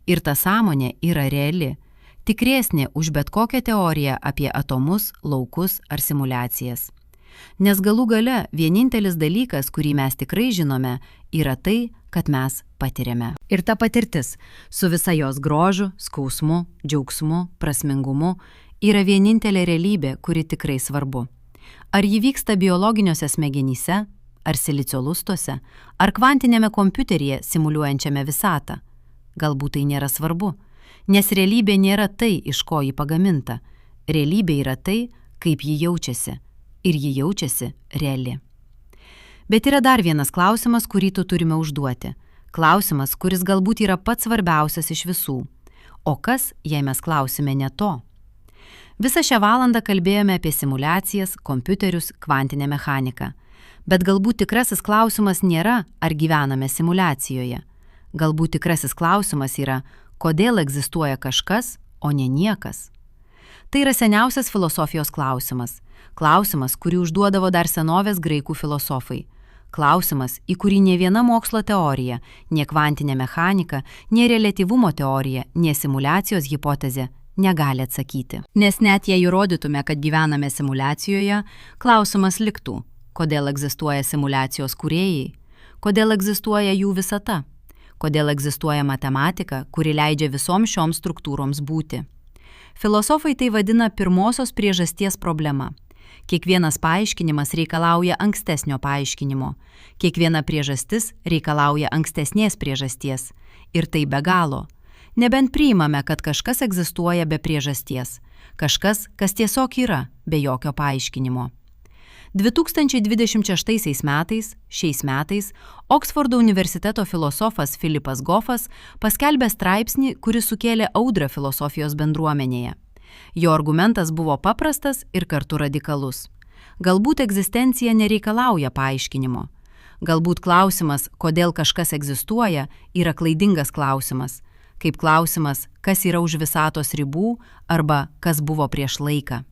Ir ta sąmonė yra reali, tikresnė už bet kokią teoriją apie atomus, laukus ar simuliacijas. Nes galų gale vienintelis dalykas, kurį mes tikrai žinome, yra tai, kad mes patiriame. Ir ta patirtis, su visa jos grožiu, skausmu, džiaugsmu, prasmingumu, yra vienintelė realybė, kuri tikrai svarbu. Ar ji vyksta biologiniuose smegenyse, ar silicio lustuose, ar kvantinėme kompiuteryje simuliuojančiame visatą? Galbūt tai nėra svarbu, nes realybė nėra tai, iš ko ji pagaminta. Realybė yra tai, kaip ji jaučiasi. Ir ji jaučiasi reali. Bet yra dar vienas klausimas, kurį tu turime užduoti. Klausimas, kuris galbūt yra pats svarbiausias iš visų. O kas, jei mes klausime ne to? Visą šią valandą kalbėjome apie simuliacijas, kompiuterius, kvantinę mechaniką. Bet galbūt tikrasis klausimas nėra, ar gyvename simuliacijoje. Galbūt tikrasis klausimas yra, kodėl egzistuoja kažkas, o ne niekas. Tai yra seniausias filosofijos klausimas. Klausimas, kurį užduodavo dar senovės graikų filosofai. Klausimas, į kurį nė viena mokslo teorija, nė kvantinė mechanika, nė reliatyvumo teorija, nė simuliacijos hipotezė negali atsakyti. Nes net jei įrodytume, kad gyvename simuliacijoje, klausimas liktų, kodėl egzistuoja simuliacijos kūrėjai, kodėl egzistuoja jų visata, kodėl egzistuoja matematika, kuri leidžia visoms šioms struktūroms būti. Filosofai tai vadina pirmosios priežasties problema. Kiekvienas paaiškinimas reikalauja ankstesnio paaiškinimo. Kiekviena priežastis reikalauja ankstesnės priežasties. Ir tai be galo. Nebent priimame, kad kažkas egzistuoja be priežasties. Kažkas, kas tiesiog yra, be jokio paaiškinimo. 2026 metais, Oksfordo universiteto filosofas Philippas Goffas paskelbė straipsnį, kuris sukėlė audrą filosofijos bendruomenėje. Jo argumentas buvo paprastas ir kartu radikalus. Galbūt egzistencija nereikalauja paaiškinimo. Galbūt klausimas, kodėl kažkas egzistuoja, yra klaidingas klausimas. Kaip klausimas, kas yra už visatos ribų arba kas buvo prieš laiką.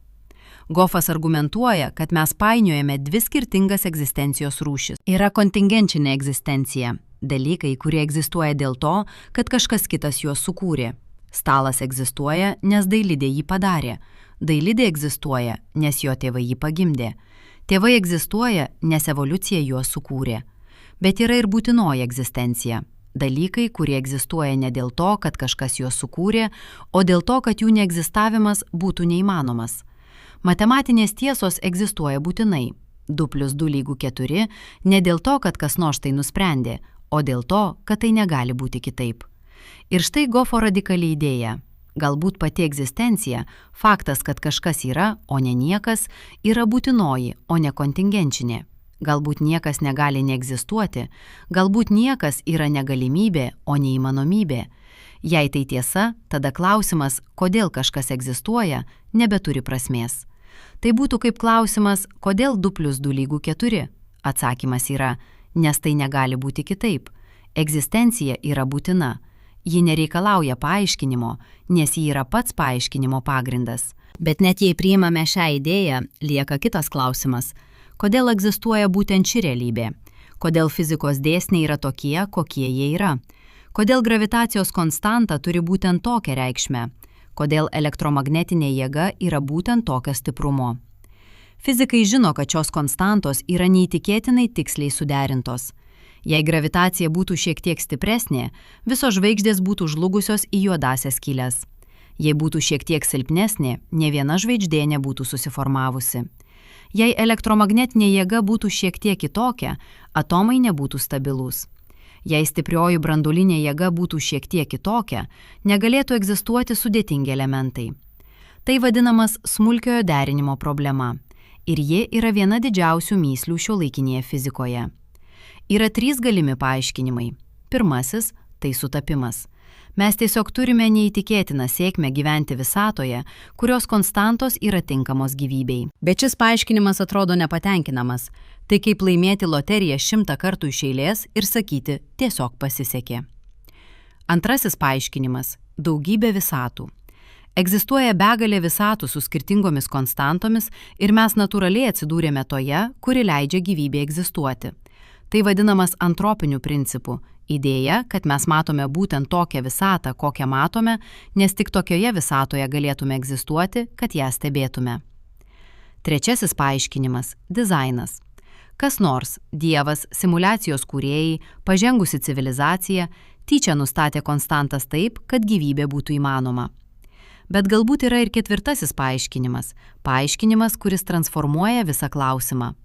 Goffas argumentuoja, kad mes painiojame dvi skirtingas egzistencijos rūšis. Yra kontingencinė egzistencija – dalykai, kurie egzistuoja dėl to, kad kažkas kitas juos sukūrė. Stalas egzistuoja, nes dailidė jį padarė. Dailidė egzistuoja, nes jo tėvai jį pagimdė. Tėvai egzistuoja, nes evoliucija juos sukūrė. Bet yra ir būtinoji egzistencija. Dalykai, kurie egzistuoja ne dėl to, kad kažkas juos sukūrė, o dėl to, kad jų neegzistavimas būtų neįmanomas. Matematinės tiesos egzistuoja būtinai. 2 + 2 = 4 ne dėl to, kad kas nors tai nusprendė, o dėl to, kad tai negali būti kitaip. Ir štai Goffo radikali idėja. Galbūt pati egzistencija, faktas, kad kažkas yra, o ne niekas, yra būtinoji, o ne kontingencinė. Galbūt niekas negali neegzistuoti, galbūt niekas yra negalimybė, o ne įmanomybė. Jei tai tiesa, tada klausimas, kodėl kažkas egzistuoja, nebeturi prasmės. Tai būtų kaip klausimas, kodėl 2 + 2 = 4. Atsakymas yra, nes tai negali būti kitaip. Egzistencija yra būtina. Ji nereikalauja paaiškinimo, nes ji yra pats paaiškinimo pagrindas. Bet net jei priimame šią idėją, lieka kitas klausimas. Kodėl egzistuoja būtent ši realybė? Kodėl fizikos dėsniai yra tokie, kokie jie yra? Kodėl gravitacijos konstanta turi būtent tokią reikšmę? Kodėl elektromagnetinė jėga yra būtent tokio stiprumo? Fizikai žino, kad šios konstantos yra neįtikėtinai tiksliai suderintos. Jei gravitacija būtų šiek tiek stipresnė, visos žvaigždės būtų žlugusios į juodąsias skyles. Jei būtų šiek tiek silpnesnė, nė viena žvaigždė nebūtų susiformavusi. Jei elektromagnetinė jėga būtų šiek tiek kitokia, atomai nebūtų stabilūs. Jei stiprioji branduolinė jėga būtų šiek tiek kitokia, negalėtų egzistuoti sudėtingi elementai. Tai vadinamas smulkiojo derinimo problema ir ji yra viena didžiausių mįslių šiuolaikinėje fizikoje. Yra 3 galimi paaiškinimai. Pirmasis – tai sutapimas. Mes tiesiog turime neįtikėtiną sėkmę gyventi visatoje, kurios konstantos yra tinkamos gyvybei. Bet šis paaiškinimas atrodo nepatenkinamas. Tai kaip laimėti loteriją 100 kartų iš eilės ir sakyti tiesiog pasisekė. Antrasis paaiškinimas – daugybė visatų. Egzistuoja begalė visatų su skirtingomis konstantomis ir mes natūraliai atsidūrėme toje, kuri leidžia gyvybei egzistuoti. Tai vadinamas antropiniu principu. Idėja, kad mes matome būtent tokią visatą, kokią matome, nes tik tokioje visatoje galėtume egzistuoti, kad ją stebėtume. Trečiasis paaiškinimas – dizainas. Kas nors – Dievas, simuliacijos kūrėjai, pažengusi civilizacija – tyčia nustatė konstantas taip, kad gyvybė būtų įmanoma. Bet galbūt yra ir ketvirtasis paaiškinimas – paaiškinimas, kuris transformuoja visą klausimą.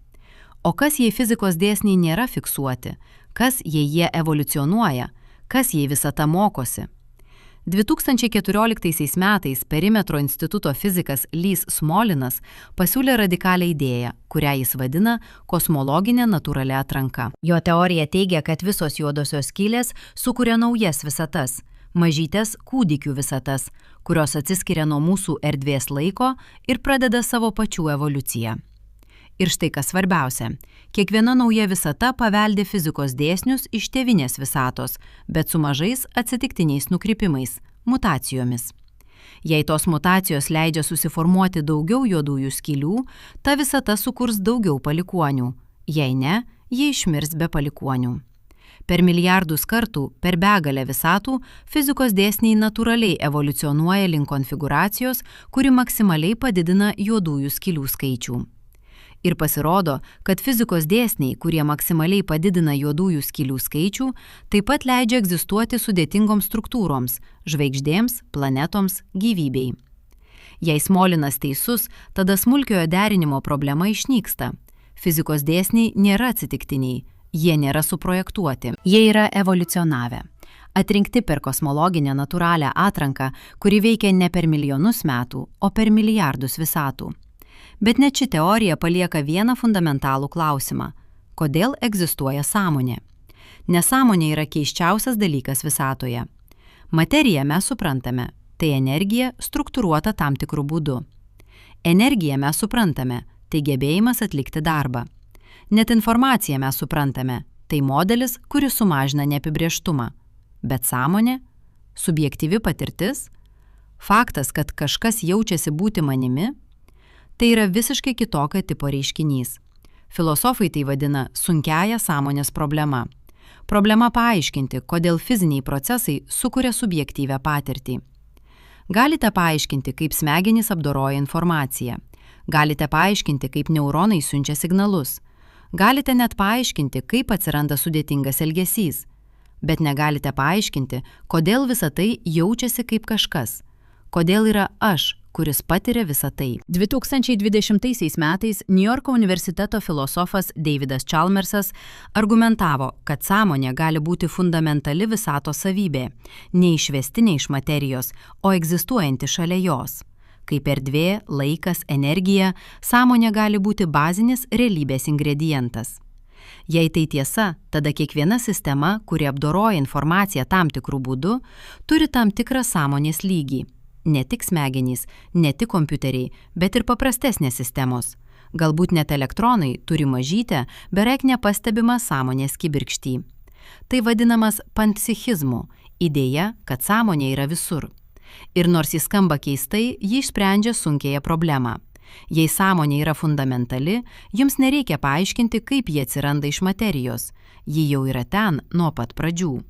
O kas jei fizikos dėsniai nėra fiksuoti? Kas jei jie evoliucionuoja? Kas jei visata mokosi? 2014 metais Perimetro instituto fizikas Lys Smolinas pasiūlė radikalią idėją, kurią jis vadina kosmologinė natūralia atranka. Jo teorija teigia, kad visos juodosios skylės sukuria naujas visatas, mažytės kūdikių visatas, kurios atsiskiria nuo mūsų erdvės laiko ir pradeda savo pačių evoliuciją. Ir štai kas svarbiausia, kiekviena nauja visata paveldi fizikos dėsnius iš tėvinės visatos, bet su mažais atsitiktiniais nukrypimais, mutacijomis. Jei tos mutacijos leidžia susiformuoti daugiau juodųjų skylių, ta visata sukurs daugiau palikuonių, jei ne, jie išmirs be palikuonių. Per milijardus kartų, per begalę visatų, fizikos dėsniai natūraliai evoliucionuoja link konfigūracijos, kuri maksimaliai padidina juodųjų skylių skaičių. Ir pasirodo, kad fizikos dėsniai, kurie maksimaliai padidina juodųjų skylių skaičių, taip pat leidžia egzistuoti sudėtingoms struktūroms – žvaigždėms, planetoms, gyvybei. Jei Smolinas teisus, tada smulkiojo derinimo problema išnyksta. Fizikos dėsniai nėra atsitiktiniai, jie nėra suprojektuoti, jie yra evoliucionavę. Atrinkti per kosmologinę natūralią atranką, kuri veikia ne per milijonus metų, o per milijardus visatų. Bet net ši teorija palieka vieną fundamentalų klausimą – kodėl egzistuoja sąmonė? Nesąmonė yra keisčiausias dalykas visatoje. Materiją mes suprantame, tai energija struktūruota tam tikrų būdų. Energiją mes suprantame, tai gebėjimas atlikti darbą. Net informaciją mes suprantame, tai modelis, kuris sumažina neapibrėžtumą. Bet sąmonė, subjektyvi patirtis, faktas, kad kažkas jaučiasi būti manimi, tai yra visiškai kitokio tipo reiškinys. Filosofai tai vadina sunkiąja sąmonės problema. Problema paaiškinti, kodėl fiziniai procesai sukuria subjektyvę patirtį. Galite paaiškinti, kaip smegenys apdoroja informaciją. Galite paaiškinti, kaip neuronai siunčia signalus. Galite net paaiškinti, kaip atsiranda sudėtingas elgesys. Bet negalite paaiškinti, kodėl visa tai jaučiasi kaip kažkas. Kodėl yra aš, kuris patiria visą tai. 2020 metais Niujorko universiteto filosofas Davidas Chalmersas argumentavo, kad sąmonė gali būti fundamentali visatos savybė, neišvestinė iš materijos, o egzistuojanti šalia jos. Kaip erdvė, laikas, energija, sąmonė gali būti bazinis realybės ingredientas. Jei tai tiesa, tada kiekviena sistema, kuri apdoroja informaciją tam tikrų būdų, turi tam tikrą sąmonės lygį. Ne tik smegenys, ne tik kompiuteriai, bet ir paprastesnės sistemos. Galbūt net elektronai turi mažytę, beveik nepastebimą sąmonės kibirkštį. Tai vadinamas panpsichizmu, idėja, kad sąmonė yra visur. Ir nors jis skamba keistai, ji išsprendžia sunkiąją problemą. Jei sąmonė yra fundamentali, jums nereikia paaiškinti, kaip ji atsiranda iš materijos. Ji jau yra ten nuo pat pradžių.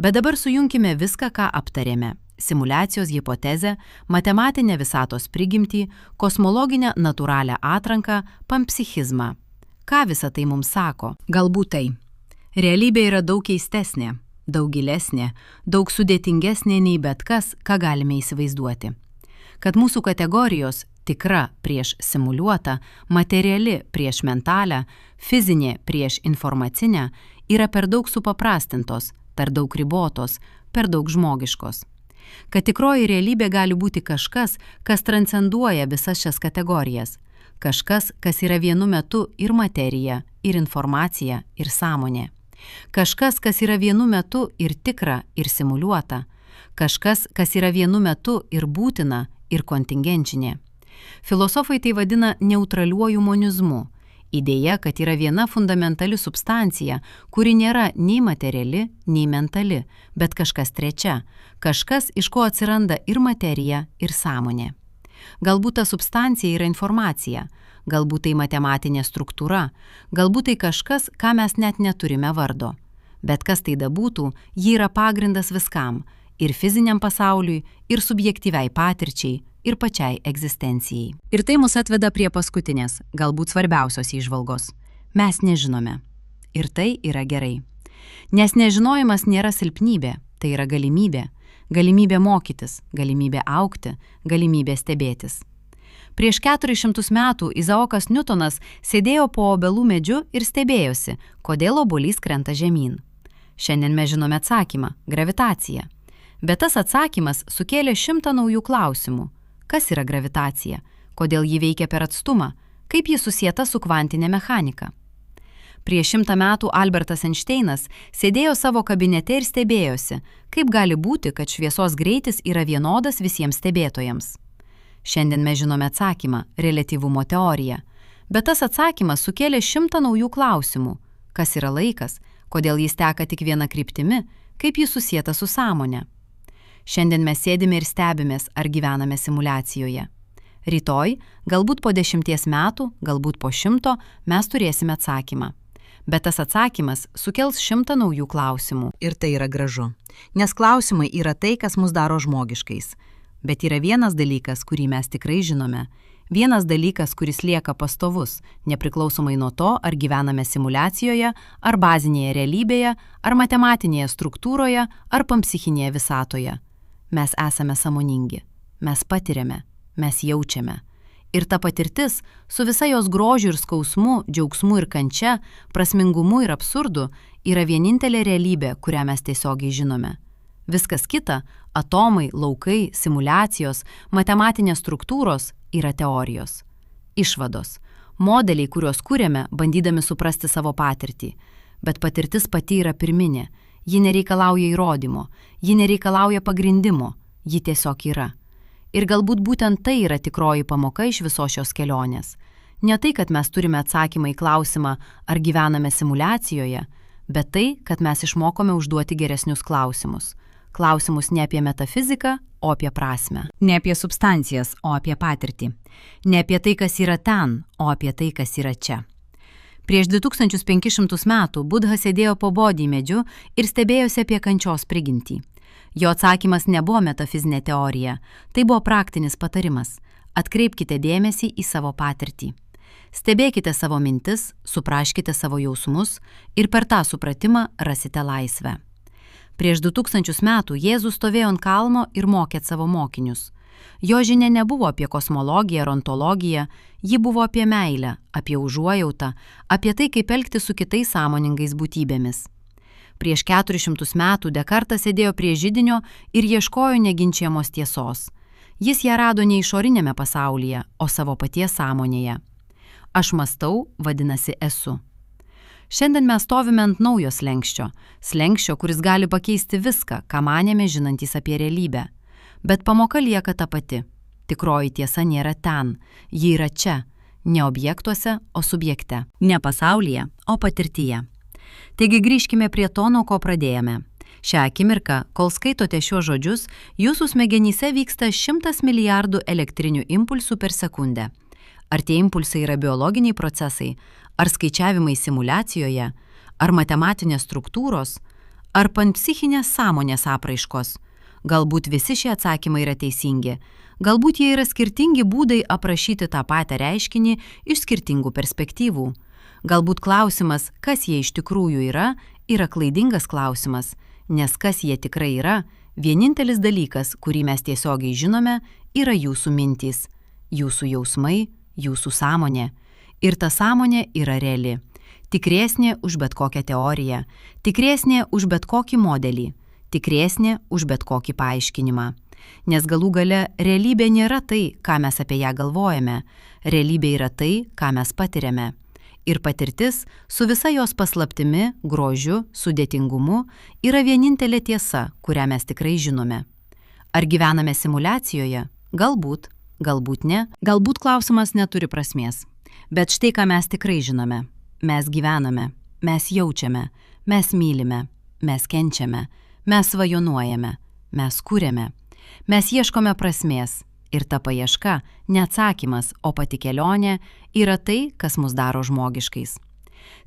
Bet dabar sujunkime viską, ką aptarėme. Simuliacijos hipotezę, matematinę visatos prigimtį, kosmologinę natūralią atranką, panpsichizmą. Ką visa tai mums sako? Galbūt tai. Realybė yra daug keistesnė, daug gilesnė, daug sudėtingesnė nei bet kas, ką galime įsivaizduoti. Kad mūsų kategorijos tikra prieš simuliuotą, materiali prieš mentalę, fizinė prieš informacinę yra per daug supaprastintos, per daug ribotos, per daug žmogiškos. Kad tikroji realybė gali būti kažkas, kas transcenduoja visas šias kategorijas. Kažkas, kas yra vienu metu ir materija, ir informacija, ir sąmonė. Kažkas, kas yra vienu metu ir tikra, ir simuliuota. Kažkas, kas yra vienu metu ir būtina, ir kontingenčinė. Filosofai tai vadina neutraliuoju monizmu. Idėja, kad yra viena fundamentali substancija, kuri nėra nei materiali, nei mentali, bet kažkas trečia, kažkas, iš ko atsiranda ir materija, ir sąmonė. Galbūt ta substancija yra informacija, galbūt tai matematinė struktūra, galbūt tai kažkas, ką mes net neturime vardo. Bet kas tai būtų, ji yra pagrindas viskam – ir fiziniam pasauliui, ir subjektyviai patirčiai, ir pačiai egzistencijai. Ir tai mus atveda prie paskutinės, galbūt svarbiausios įžvalgos. Mes nežinome. Ir tai yra gerai. Nes nežinojimas nėra silpnybė, tai yra galimybė. Galimybė mokytis, galimybė augti, galimybė stebėtis. Prieš 400 metų Izaokas Niutonas sėdėjo po obelų medžiu ir stebėjosi, kodėl obuolys krenta žemyn. Šiandien mes žinome atsakymą – gravitacija. Bet tas atsakymas sukėlė 100 naujų klausimų. Kas yra gravitacija? Kodėl ji veikia per atstumą? Kaip ji susieta su kvantinė mechanika? Prieš 100 metų Albertas Einšteinas sėdėjo savo kabinete ir stebėjosi, kaip gali būti, kad šviesos greitis yra vienodas visiems stebėtojams. Šiandien mes žinome atsakymą – reliatyvumo teorija. Bet tas atsakymas sukėlė 100 naujų klausimų. Kas yra laikas? Kodėl jis teka tik viena kryptimi? Kaip jis susieta su sąmonė? Šiandien mes sėdime ir stebimės, ar gyvename simuliacijoje. Rytoj, galbūt po 10 metų, galbūt po 100, mes turėsime atsakymą. Bet tas atsakymas sukels 100 naujų klausimų. Ir tai yra gražu. Nes klausimai yra tai, kas mus daro žmogiškais. Bet yra vienas dalykas, kurį mes tikrai žinome. Vienas dalykas, kuris lieka pastovus, nepriklausomai nuo to, ar gyvename simuliacijoje, ar bazinėje realybėje, ar matematinėje struktūroje, ar pampsichinėje visatoje. Mes esame sąmoningi, mes patiriame, mes jaučiame. Ir ta patirtis, su visa jos grožiu ir skausmu, džiaugsmu ir kančia, prasmingumu ir absurdu, yra vienintelė realybė, kurią mes tiesiogiai žinome. Viskas kita – atomai, laukai, simuliacijos, matematinės struktūros – yra teorijos. Išvados – modeliai, kuriuos kuriame, bandydami suprasti savo patirtį. Bet patirtis pati yra pirminė. Ji nereikalauja įrodymo, ji nereikalauja pagrindimo, ji tiesiog yra. Ir galbūt būtent tai yra tikroji pamoka iš visos šios kelionės. Ne tai, kad mes turime atsakymą į klausimą, ar gyvename simuliacijoje, bet tai, kad mes išmokome užduoti geresnius klausimus. Klausimus ne apie metafiziką, o apie prasmę. Ne apie substancijas, o apie patirtį. Ne apie tai, kas yra ten, o apie tai, kas yra čia. Prieš 2500 metų Budha sėdėjo po bodį medžiu ir stebėjosi apie kančios prigimtį. Jo atsakymas nebuvo metafizinė teorija, tai buvo praktinis patarimas. Atkreipkite dėmesį į savo patirtį. Stebėkite savo mintis, supraskite savo jausmus ir per tą supratimą rasite laisvę. Prieš 2000 metų Jėzus stovėjo ant kalno ir mokė savo mokinius. Jo žinia nebuvo apie kosmologiją ar ontologiją, ji buvo apie meilę, apie užuojautą, apie tai, kaip elgtis su kitais sąmoningais būtybėmis. Prieš 400 metų Dekartas sėdėjo prie židinio ir ieškojo neginčiamos tiesos. Jis ją rado ne išorinėme pasaulyje, o savo paties sąmonėje. Aš mąstau, vadinasi esu. Šiandien mes stovime ant naujo slenksčio, kuris gali pakeisti viską, ką manėme žinantys apie realybę. Bet pamoka lieka ta pati. Tikroji tiesa nėra ten, ji yra čia, ne objektuose, o subjekte. Ne pasaulyje, o patirtyje. Taigi grįžkime prie to, nuo ko pradėjome. Šią akimirką, kol skaitote šiuos žodžius, jūsų smegenyse vyksta 100 milijardų elektrinių impulsų per sekundę. Ar tie impulsai yra biologiniai procesai, ar skaičiavimai simuliacijoje, ar matematinės struktūros, ar panpsichinės sąmonės apraiškos? Galbūt visi šie atsakymai yra teisingi, galbūt jie yra skirtingi būdai aprašyti tą patį reiškinį iš skirtingų perspektyvų. Galbūt klausimas, kas jie iš tikrųjų yra klaidingas klausimas, nes kas jie tikrai yra, vienintelis dalykas, kurį mes tiesiogiai žinome, yra jūsų mintys, jūsų jausmai, jūsų sąmonė. Ir ta sąmonė yra reali. tikresnė už bet kokią teoriją, tikresnė už bet kokį modelį, tikresnė už bet kokį paaiškinimą. Nes galų gale realybė nėra tai, ką mes apie ją galvojame, realybė yra tai, ką mes patiriame. Ir patirtis su visa jos paslaptimi, grožiu, sudėtingumu yra vienintelė tiesa, kurią mes tikrai žinome. Ar gyvename simuliacijoje? Galbūt, galbūt ne, galbūt klausimas neturi prasmės. Bet štai ką mes tikrai žinome. Mes gyvename, mes jaučiame, mes mylime, mes kenčiame, mes svajonuojame, mes kuriame, mes ieškome prasmės. Ir ta paieška, ne atsakymas, o pati kelionė yra tai, kas mus daro žmogiškais.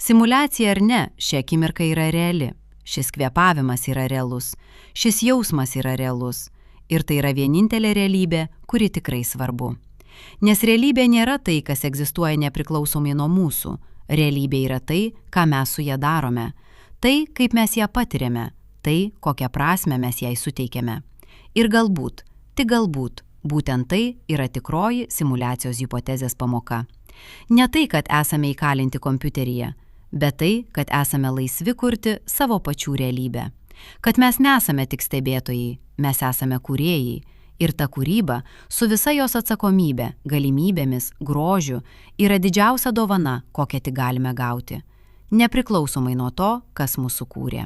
Simuliacija ar ne, ši akimirka yra reali, šis kvėpavimas yra realus, šis jausmas yra realus. Ir tai yra vienintelė realybė, kuri tikrai svarbu. Nes realybė nėra tai, kas egzistuoja nepriklausomai nuo mūsų. Realybė yra tai, ką mes su ją darome. Tai, kaip mes ją patiriame. Tai, kokią prasmę mes jai suteikiame. Ir galbūt, tik galbūt, būtent tai yra tikroji simuliacijos hipotezės pamoka. Ne tai, kad esame įkalinti kompiuteryje, bet tai, kad esame laisvi kurti savo pačių realybę. Kad mes nesame tik stebėtojai, mes esame kūrėjai. Ir ta kūryba, su visa jos atsakomybė, galimybėmis, grožiu, yra didžiausia dovana, kokią tik galime gauti. Nepriklausomai nuo to, kas mūsų kūrė.